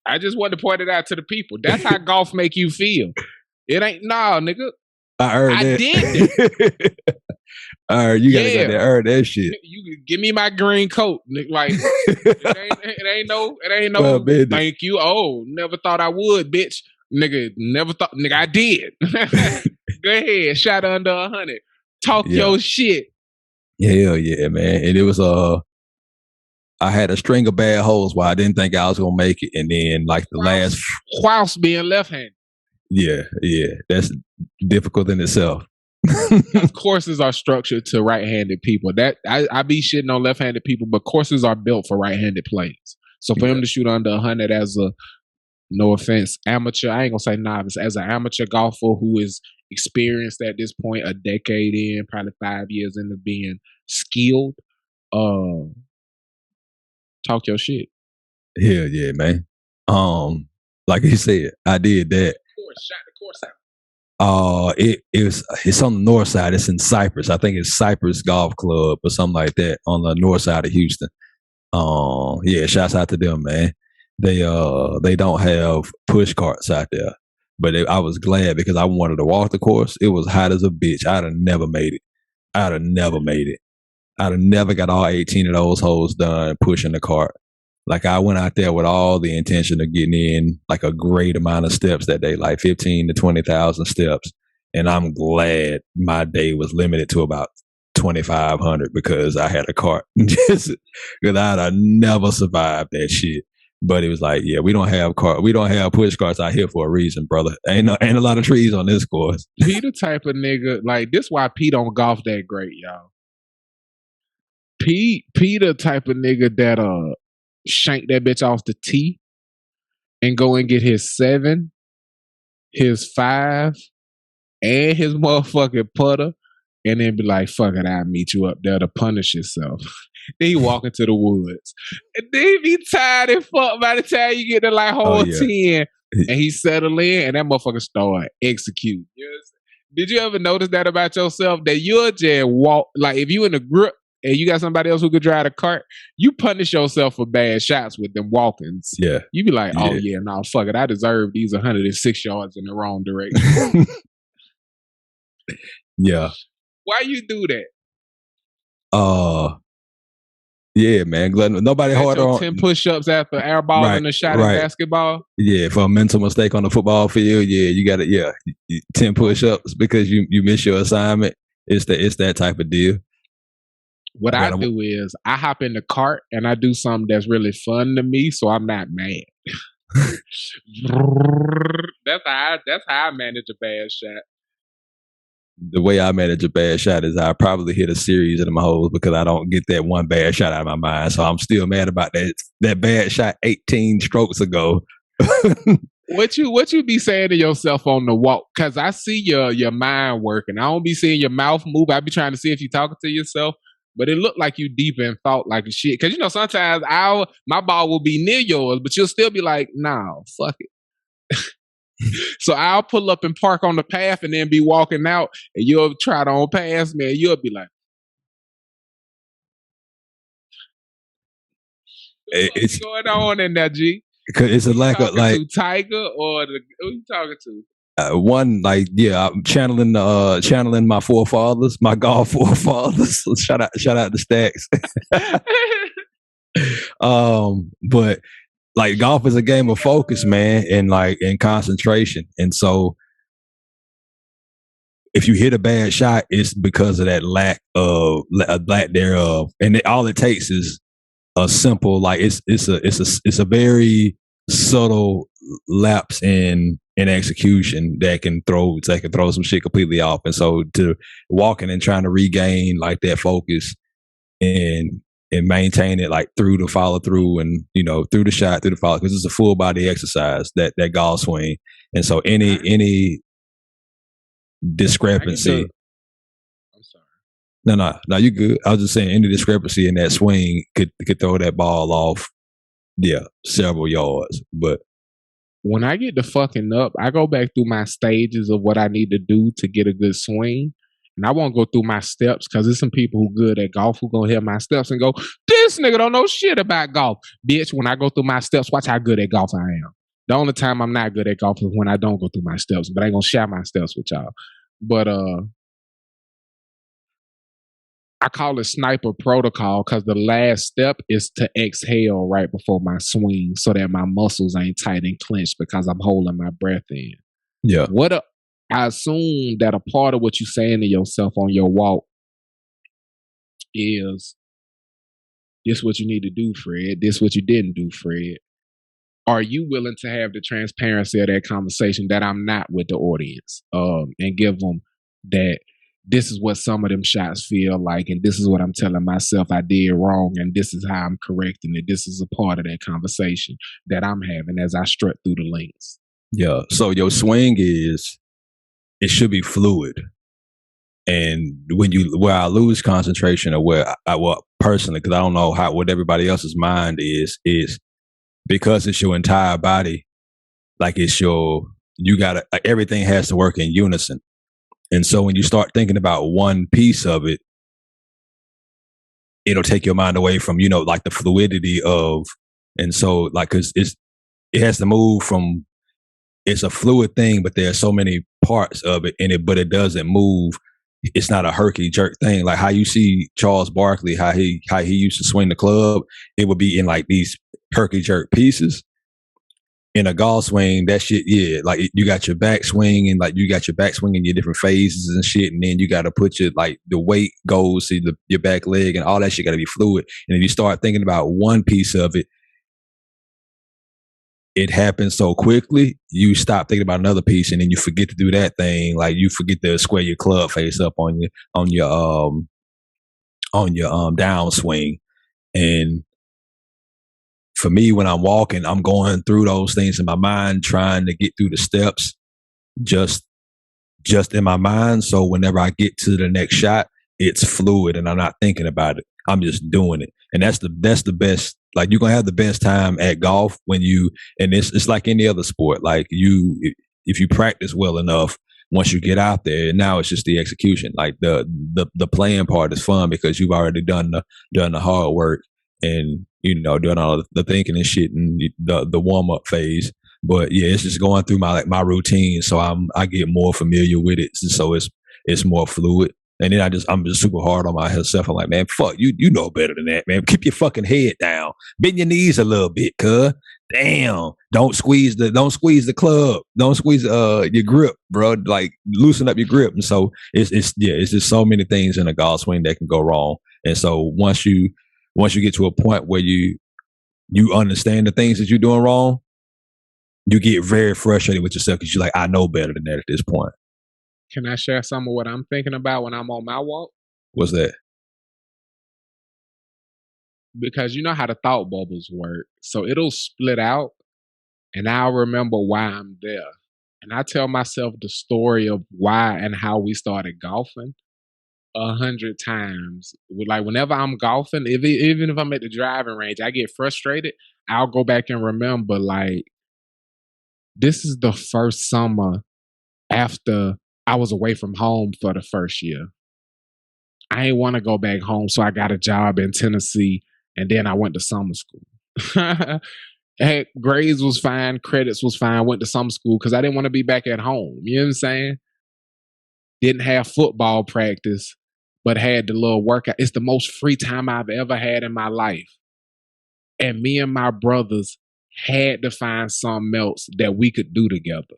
I just wanted to point it out to the people. That's how golf make you feel. It ain't nigga. I did that. All right, you gotta earn that shit. You give me my green coat, like it ain't no. Well, thank you. Oh, never thought I would, bitch. Nigga, never thought. Nigga, I did. Go ahead, shot under 100. Talk your shit. Hell yeah, man. And it was I had a string of bad holes where I didn't think I was gonna make it, and then like the last whilst being left-handed. Yeah, that's difficult in itself. Courses are structured to right-handed people. That I be shitting on left-handed people, but courses are built for right-handed players. So for him to shoot under 100 as a, no offense, amateur, I ain't gonna say novice, as an amateur golfer who is experienced at this point, a decade in, probably 5 years into being skilled, talk your shit. Hell yeah, man. Like you said, I did that. Shot the course out. It's on the north side. It's in Cypress. I think it's Cypress Golf Club or something like that on the north side of Houston. Yeah, shouts out to them, man. They don't have push carts out there, but I was glad because I wanted to walk the course. It was hot as a bitch. I'd have never made it. I'd have never got all 18 of those holes done pushing the cart. Like I went out there with all the intention of getting in like a great amount of steps that day, like 15 to 20,000 steps. And I'm glad my day was limited to about 2,500 because I had a cart. Just because I'd have never survived that shit. But it was like, yeah, we don't have push carts out here for a reason, brother. Ain't a lot of trees on this course. P the type of nigga, like this why P don't golf that great, y'all. P the type of nigga that shank that bitch off the tee and go and get his 7, his 5, and his motherfucking putter, and then be like, fuck it, I'll meet you up there to punish yourself. Then he walk into the woods. And then he be tired and fuck by the time you get to like hole 10 and he settle in and that motherfucker start execute. Did you ever notice that about yourself? That you'll just walk, like if you in a group and you got somebody else who could drive the cart, you punish yourself for bad shots with them walkings. Yeah. You be like, oh yeah, no, fuck it. I deserve these 106 yards in the wrong direction. Yeah. Why you do that? Yeah, man. Nobody harder on 10 push-ups after airballing a shot in basketball. Yeah, for a mental mistake on the football field. Yeah, you got it. 10 push-ups because you miss your assignment. It's that type of deal. What I do is I hop in the cart and I do something that's really fun to me, so I'm not mad. That's how I manage a bad shot. The way I manage a bad shot is I probably hit a series of them holes because I don't get that one bad shot out of my mind. So I'm still mad about that bad shot 18 strokes ago. What you be saying to yourself on the walk? Because I see your mind working. I don't be seeing your mouth move. I be trying to see if you talking to yourself. But it looked like you deep in thought like a shit. Because, sometimes my ball will be near yours, but you'll still be like, nah, fuck it. So I'll pull up and park on the path and then be walking out and you'll try to on pass me and you'll be like, what's going on in that, G? Because it's a lack of like Tiger or who you talking to? One, like, I'm channeling my forefathers, my golf forefathers. Shout out to Stacks. But like golf is a game of focus, man, and concentration. And so if you hit a bad shot, it's because of that lack thereof, and all it takes is a simple, like it's a very subtle lapse in execution that can throw some shit completely off. And so to walking and trying to regain like that focus and maintain it like through the follow through and through the shot, through the follow, because it's a full body exercise, that golf swing. And so any discrepancy. I'm sorry. No, you good. I was just saying any discrepancy in that swing could throw that ball off, several yards. But when I get the fucking up, I go back through my stages of what I need to do to get a good swing. And I won't go through my steps because there's some people who good at golf who gonna hear my steps and go, this nigga don't know shit about golf. Bitch, when I go through my steps, watch how good at golf I am. The only time I'm not good at golf is when I don't go through my steps, but I ain't gonna share my steps with y'all. But I call it sniper protocol because the last step is to exhale right before my swing so that my muscles ain't tight and clenched because I'm holding my breath in. Yeah. I assume that a part of what you're saying to yourself on your walk is, this what you need to do, Fred. This what you didn't do, Fred. Are you willing to have the transparency of that conversation that I'm not with the audience, and give them that this is what some of them shots feel like, and this is what I'm telling myself I did wrong, and this is how I'm correcting it. This is a part of that conversation that I'm having as I strut through the links. Yeah. So your swing it should be fluid. And where I lose concentration, or where personally, because I don't know what everybody else's mind is because it's your entire body, like everything has to work in unison. And so when you start thinking about one piece of it, it'll take your mind away from, like the fluidity of, and so like, cause it has to move from, it's a fluid thing, but there are so many parts of it in it, but it doesn't move. It's not a herky jerk thing. Like how you see Charles Barkley, how he used to swing the club, it would be in like these herky jerk pieces. In a golf swing, that shit, yeah, like you got your back swing and like you got your back swing in your different phases and shit, and then you got to put the weight goes to your back leg and all that shit got to be fluid. And if you start thinking about one piece of it, it happens so quickly, you stop thinking about another piece, and then you forget to do that thing. Like you forget to square your club face up on your downswing. And for me, when I'm walking, I'm going through those things in my mind, trying to get through the steps just in my mind. So whenever I get to the next shot, it's fluid and I'm not thinking about it. I'm just doing it. And that's the best. Like you're going to have the best time at golf when and it's like any other sport. Like if you practice well enough, once you get out there, now it's just the execution. Like the playing part is fun because you've already done the hard work and, doing all the thinking and shit and the warm up phase. But yeah, it's just going through my routine. So I get more familiar with it. So it's more fluid. And then I'm just super hard on myself. I'm like, man, fuck, you know better than that, man. Keep your fucking head down. Bend your knees a little bit, cuz. Damn. Don't squeeze the club. Don't squeeze your grip, bro. Like loosen up your grip. And so it's just so many things in a golf swing that can go wrong. And so once you get to a point where you understand the things that you're doing wrong, you get very frustrated with yourself because you're like, I know better than that at this point. Can I share some of what I'm thinking about when I'm on my walk? What's that? Because you know how the thought bubbles work. So it'll split out and I'll remember why I'm there. And I tell myself the story of why and how we started golfing 100 times. Like whenever I'm golfing, even if I'm at the driving range, I get frustrated. I'll go back and remember like, this is the first summer after I was away from home for the first year. I ain't want to go back home, so I got a job in Tennessee, and then I went to summer school. Hey, grades was fine, credits was fine, went to summer school because I didn't want to be back at home. You know what I'm saying? Didn't have football practice, but had the little workout. It's the most free time I've ever had in my life. And me and my brothers had to find something else that we could do together.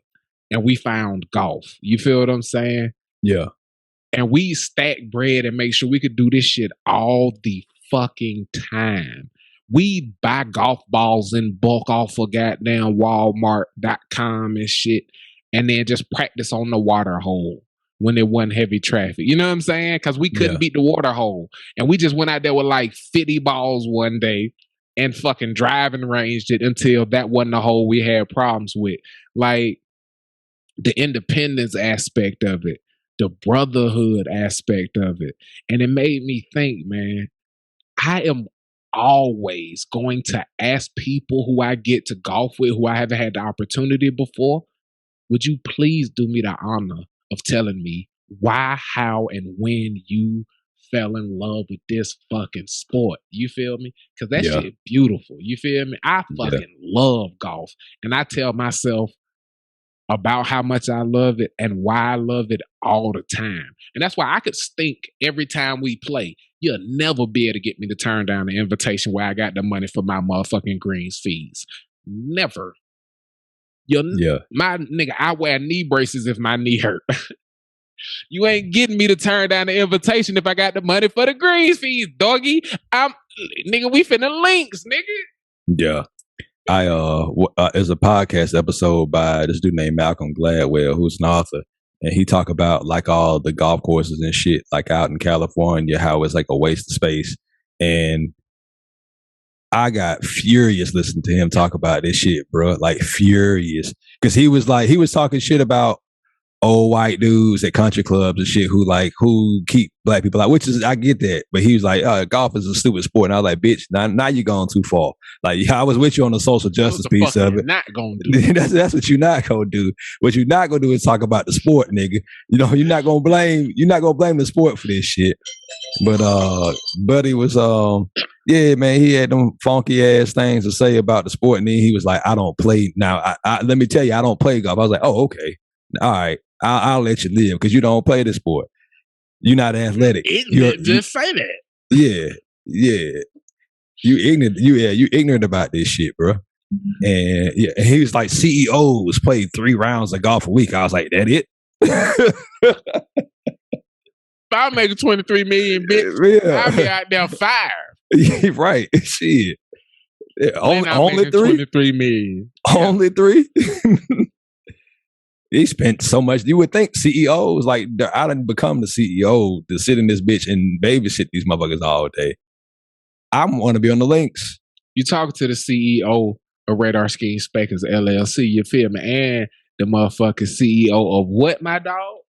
And we found golf. You feel what I'm saying? Yeah. And we stack bread and make sure we could do this shit all the fucking time. We buy golf balls in bulk off of goddamn Walmart.com and shit, and then just practice on the water hole when it wasn't heavy traffic. You know what I'm saying? Because we couldn't beat the water hole. And we just went out there with like 50 balls one day and fucking driving ranged it until that wasn't the hole we had problems with. Like the independence aspect of it, the brotherhood aspect of it. And it made me think, man, I am always going to ask people who I get to golf with, who I haven't had the opportunity before, would you please do me the honor of telling me why, how, and when you fell in love with this fucking sport? You feel me? Because that shit beautiful. You feel me? I fucking love golf. And I tell myself about how much I love it and why I love it all the time. And that's why I could stink every time we play. You'll never be able to get me to turn down the invitation where I got the money for my motherfucking greens fees. Never. My nigga, I wear knee braces if my knee hurt. You ain't getting me to turn down the invitation if I got the money for the greens fees, doggy. Nigga, we finna links, nigga. Yeah. There's a podcast episode by this dude named Malcolm Gladwell, who's an author, and he talk about like all the golf courses and shit, like out in California, how it's like a waste of space. And I got furious listening to him talk about this shit, bro. Like furious, because he was talking shit about old white dudes at country clubs and shit who keep black people out, which is, I get that. But he was like, golf is a stupid sport. And I was like, bitch, now you're going too far. Like, I was with you on the social justice piece of it. Not gonna do. That's what you're not gonna do. What you're not gonna do is talk about the sport, nigga. You know, you're not gonna blame the sport for this shit. But Buddy was yeah, man, he had them funky ass things to say about the sport, and then he was like, I don't play now. I let me tell you, I don't play golf. I was like, oh, okay. All right. I'll let you live because you don't play the sport. You're not athletic. Just say that. Yeah. You ignorant about this shit, bro. And he was like, CEOs play 3 rounds of golf a week. I was like, that it? If I make 23 million, bitch, I'll be out there fired. Right. Shit. Yeah, only 3? 23 million. Only 3? He spent so much. You would think CEOs, like, I didn't become the CEO to sit in this bitch and babysit these motherfuckers all day. I want to be on the links. You talk to the CEO of Radar Scheme Speakers LLC, you feel me? And the motherfucking CEO of what, my dog?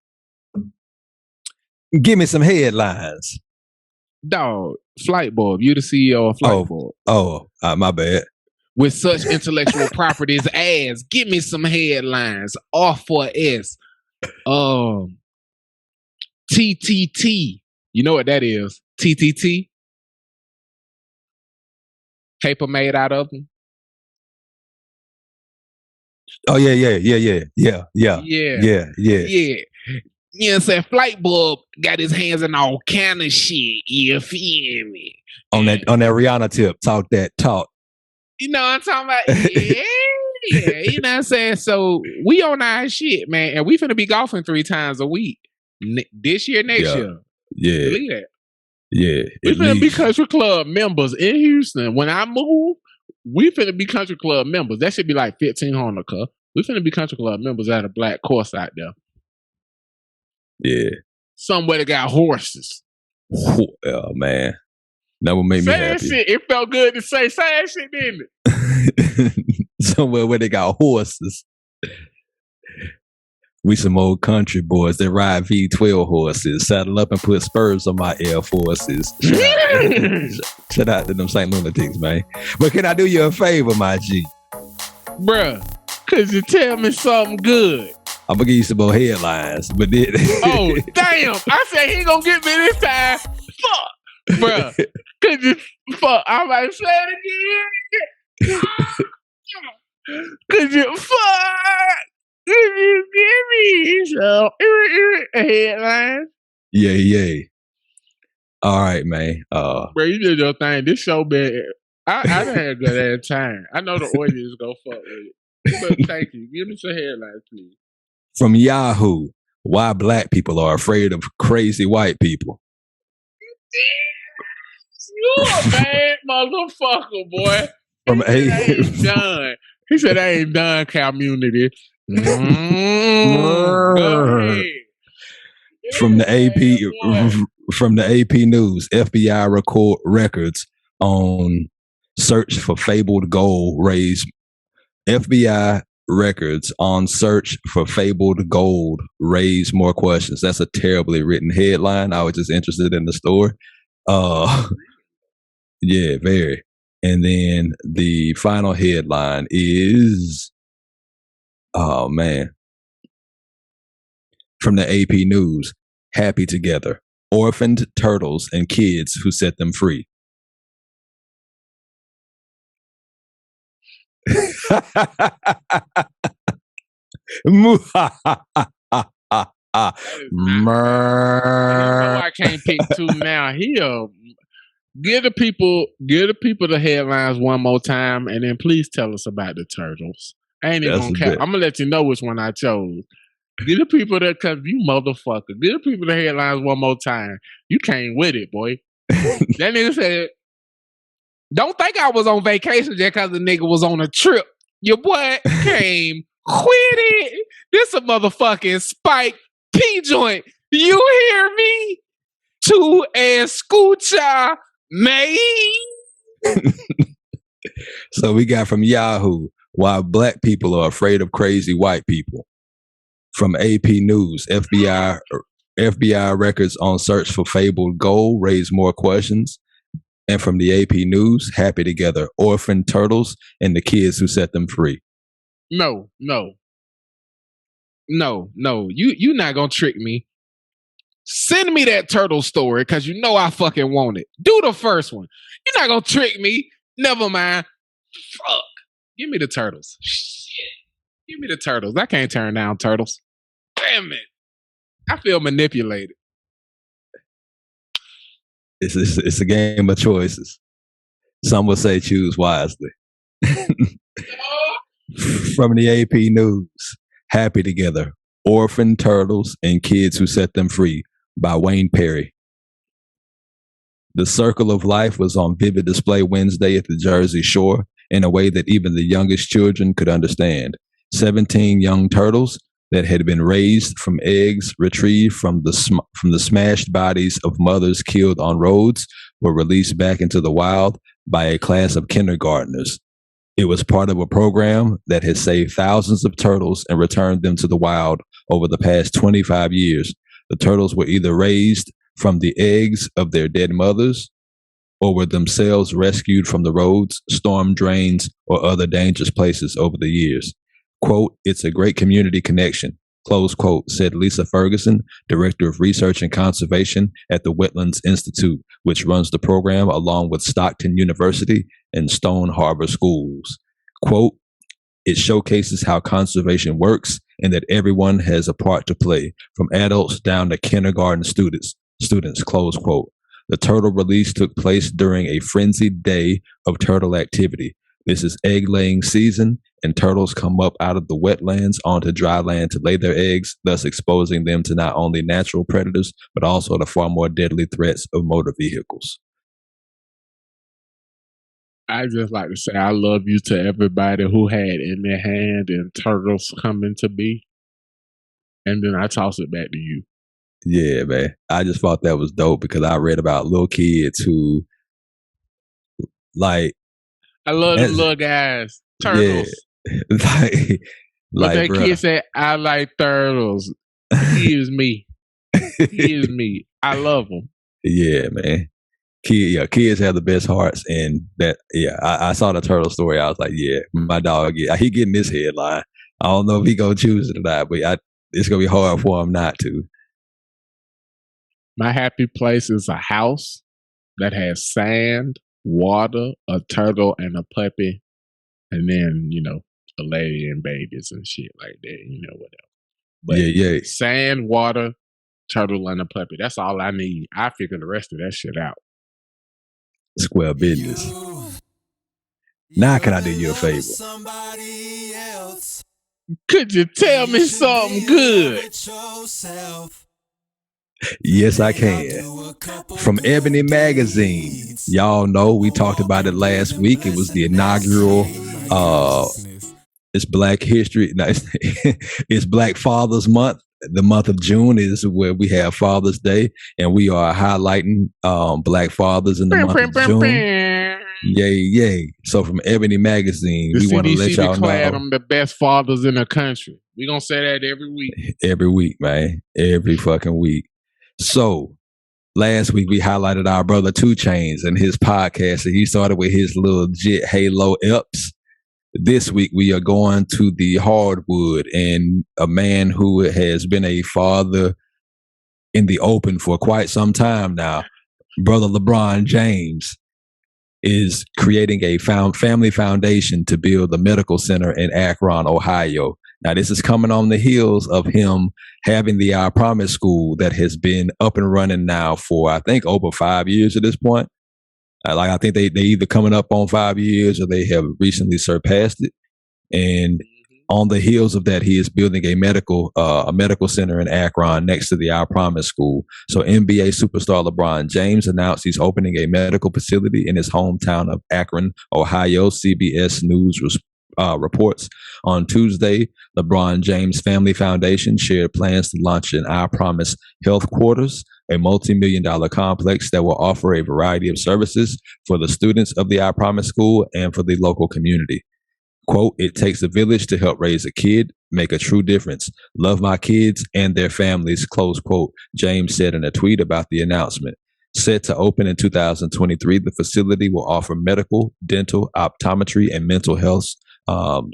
Give me some headlines. Dog, Flightboard. You the CEO of Flightboard. My bad. With such intellectual properties as, give me some headlines. R4S. TTT. You know what that is? TTT. Paper made out of them. Oh, yeah. You know what I'm saying? Flightboard got his hands in all kind of shit. You feel me? On that Rihanna tip. Talk. You know what I'm talking about? Yeah. You know what I'm saying? So we on our shit, man. And we finna be golfing 3 times a week. This year, next year. Yeah. Believe that. Yeah. We finna be country club members in Houston. When I move, we finna be country club members. That should be like 1,500, cuz. We finna be country club members at a black course out there. Yeah. Somewhere that got horses. Oh, man. That would make me happy. Shit. It felt good to say sad shit, didn't it? Somewhere where they got horses. We some old country boys that ride V12 horses, saddle up and put spurs on my Air Forces. Shout out to them St. Lunatics, man. But can I do you a favor, my G? Bruh, could you tell me something good? I'm gonna give you some more headlines, but then oh, damn. I said he gonna get me this time. Fuck. Bruh, could you fuck? I'm about to say it again. Could you fuck? Could you give me some headlines? Yeah. All right, man. Bro, you did your thing. This show been I done had a good ass time. I know the audience go fuck with it. But thank you. Give me some headlines, please. From Yahoo. Why black people are afraid of crazy white people. You a bad motherfucker, boy. From I ain't done. He said I ain't done, community. Go ahead. From the AP News, FBI record records on search for fabled gold raise. FBI records on search for fabled gold raise more questions. That's a terribly written headline. I was just interested in the story. Yeah, very. And then the final headline is, oh man, from the AP News, happy together, orphaned turtles and kids who set them free. I can't pick two now. Give the people the headlines one more time, and then please tell us about the turtles. I ain't even gonna count. I'm gonna let you know which one I chose. Give the people that, cause you motherfucker. Give the people the headlines one more time. You came with it, boy. That nigga said, "Don't think I was on vacation just cause the nigga was on a trip. Your boy came with it. This a motherfucking Spike P joint. You hear me? To escucha me." So we got from Yahoo, why black people are afraid of crazy white people. From AP News, FBI records on search for fabled gold raise more questions. And from the AP News, happy together, orphan turtles and the kids who set them free. No. You not gonna trick me. Send me that turtle story because you know I fucking want it. Do the first one. You're not gonna trick me. Never mind. Fuck. Give me the turtles. Shit. Give me the turtles. I can't turn down turtles. Damn it. I feel manipulated. It's a game of choices. Some would say choose wisely. From the AP News, happy together, orphan turtles and kids who set them free, by Wayne Perry. The Circle of Life was on vivid display Wednesday at the Jersey Shore in a way that even the youngest children could understand. 17 young turtles that had been raised from eggs retrieved from the smashed bodies of mothers killed on roads were released back into the wild by a class of kindergartners. It was part of a program that has saved thousands of turtles and returned them to the wild over the past 25 years. The turtles were either raised from the eggs of their dead mothers or were themselves rescued from the roads, storm drains, or other dangerous places over the years. Quote, "It's a great community connection," close quote, said Lisa Ferguson, Director of Research and Conservation at the Wetlands Institute, which runs the program along with Stockton University and Stone Harbor Schools. Quote, "It showcases how conservation works and that everyone has a part to play, from adults down to kindergarten students, close quote. The turtle release took place during a frenzied day of turtle activity. This is egg-laying season, and turtles come up out of the wetlands onto dry land to lay their eggs, thus exposing them to not only natural predators, but also the far more deadly threats of motor vehicles." I just like to say I love you to everybody who had in their hand and turtles coming to be. And then I toss it back to you. Yeah, man. I just thought that was dope because I read about little kids who, like, I love the little guys. Turtles. Yeah. But that kid said, "I like turtles." He is me. He is me. I love them. Yeah, man. Kids have the best hearts, and that. Yeah, I saw the turtle story. I was like, yeah, my dog. Yeah, he getting this headline. I don't know if he gonna choose it or not, but it's gonna be hard for him not to. My happy place is a house that has sand, water, a turtle, and a puppy, and then a lady and babies and shit like that. Whatever. But yeah. Sand, water, turtle, and a puppy. That's all I need. I figure the rest of that shit out. Square business. Now can I do you a favor? Could you tell me something good? Yes, I can. From Ebony Magazine. Y'all know we talked about it last week. It was the inaugural it's Black History. No, it's Black Fathers Month. The month of June is where we have Father's Day, and we are highlighting Black fathers in the month of June. Yay, yay. So from Ebony Magazine, we want to let y'all know them the best fathers in the country. We're going to say that every week. Every week, man. Every fucking week. So last week we highlighted our brother 2 Chainz and his podcast, and he started with his little legit Halo Eps. This week we are going to the hardwood, and a man who has been a father in the open for quite some time now, brother LeBrion James, is creating a family foundation to build a medical center in Akron, Ohio. Now, this is coming on the heels of him having the I Promise School that has been up and running now for, I think, over 5 years at this point. I think they either coming up on 5 years or they have recently surpassed it. And on the heels of that, he is building a medical center in Akron next to the I Promise School. So NBA superstar LeBron James announced he's opening a medical facility in his hometown of Akron, Ohio. CBS News reports on Tuesday, LeBron James Family Foundation shared plans to launch an I Promise Health Quarters, a multi-million-dollar complex that will offer a variety of services for the students of the I Promise School and for the local community. Quote, "It takes a village to help raise a kid, make a true difference. Love my kids and their families," close quote, James said in a tweet about the announcement. Set to open in 2023, the facility will offer medical, dental, optometry, and mental health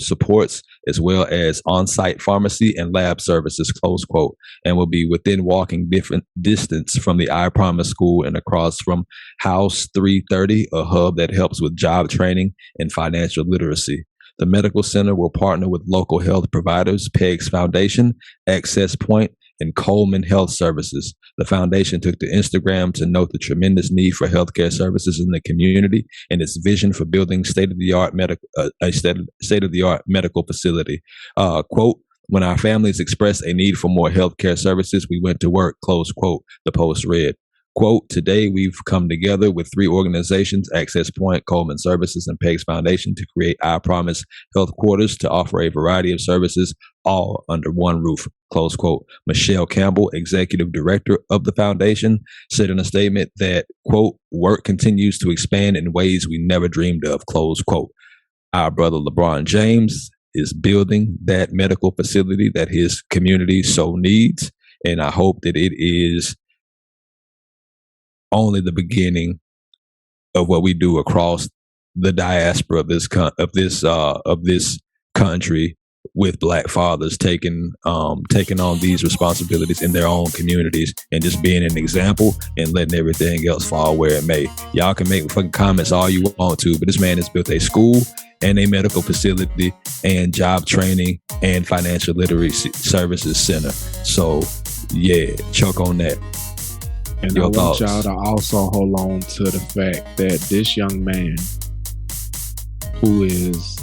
supports, as well as on-site pharmacy and lab services, close quote, and will be within walking distance from the I Promise School and across from House 330, a hub that helps with job training and financial literacy. The medical center will partner with local health providers, PEGS Foundation, Access Point, and Coleman Health Services. The foundation took to Instagram to note the tremendous need for healthcare services in the community and its vision for building state-of-the-art medical facility. Quote, "When our families expressed a need for more healthcare services, we went to work," close quote, the post read. Quote, "Today we've come together with 3 organizations, Access Point, Coleman Services, and PEGS Foundation, to create I Promise Health Quarters to offer a variety of services all under one roof," close quote. Michelle Campbell, executive director of the foundation, said in a statement that, quote, "Work continues to expand in ways we never dreamed of," close quote. Our brother LeBron James is building that medical facility that his community so needs, and I hope that it is only the beginning of what we do across the diaspora of this country, with Black fathers taking on these responsibilities in their own communities and just being an example and letting everything else fall where it may. Y'all can make fucking comments all you want to, but this man has built a school and a medical facility and job training and financial literacy services center. So yeah, choke on that. And I want y'all to also hold on to the fact that this young man, who is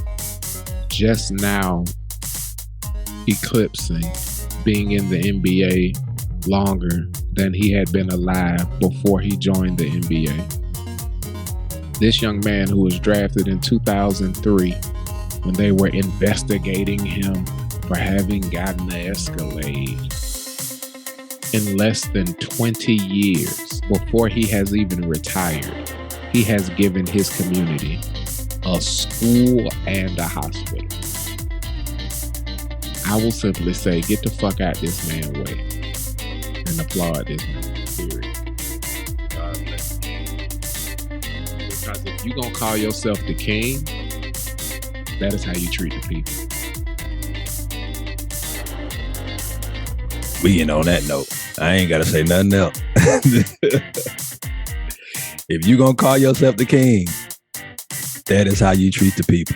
just now eclipsing being in the NBA longer than he had been alive before he joined the NBA. This young man, who was drafted in 2003 when they were investigating him for having gotten the Escalade, in less than 20 years, before he has even retired, he has given his community a school and a hospital. I will simply say, get the fuck out this man's way and applaud this man, period. God bless you. Because if you're going to call yourself the king, that is how you treat the people. We in on that note. I ain't got to say nothing else. If you going to call yourself the king, that is how you treat the people.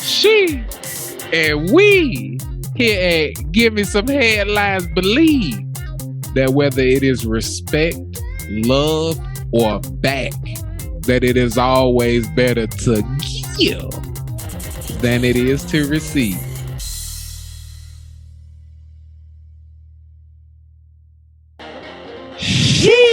She and we here at Gimme Some Headlines believe that whether it is respect, love, or back, that it is always better to give than it is to receive. Sheesh.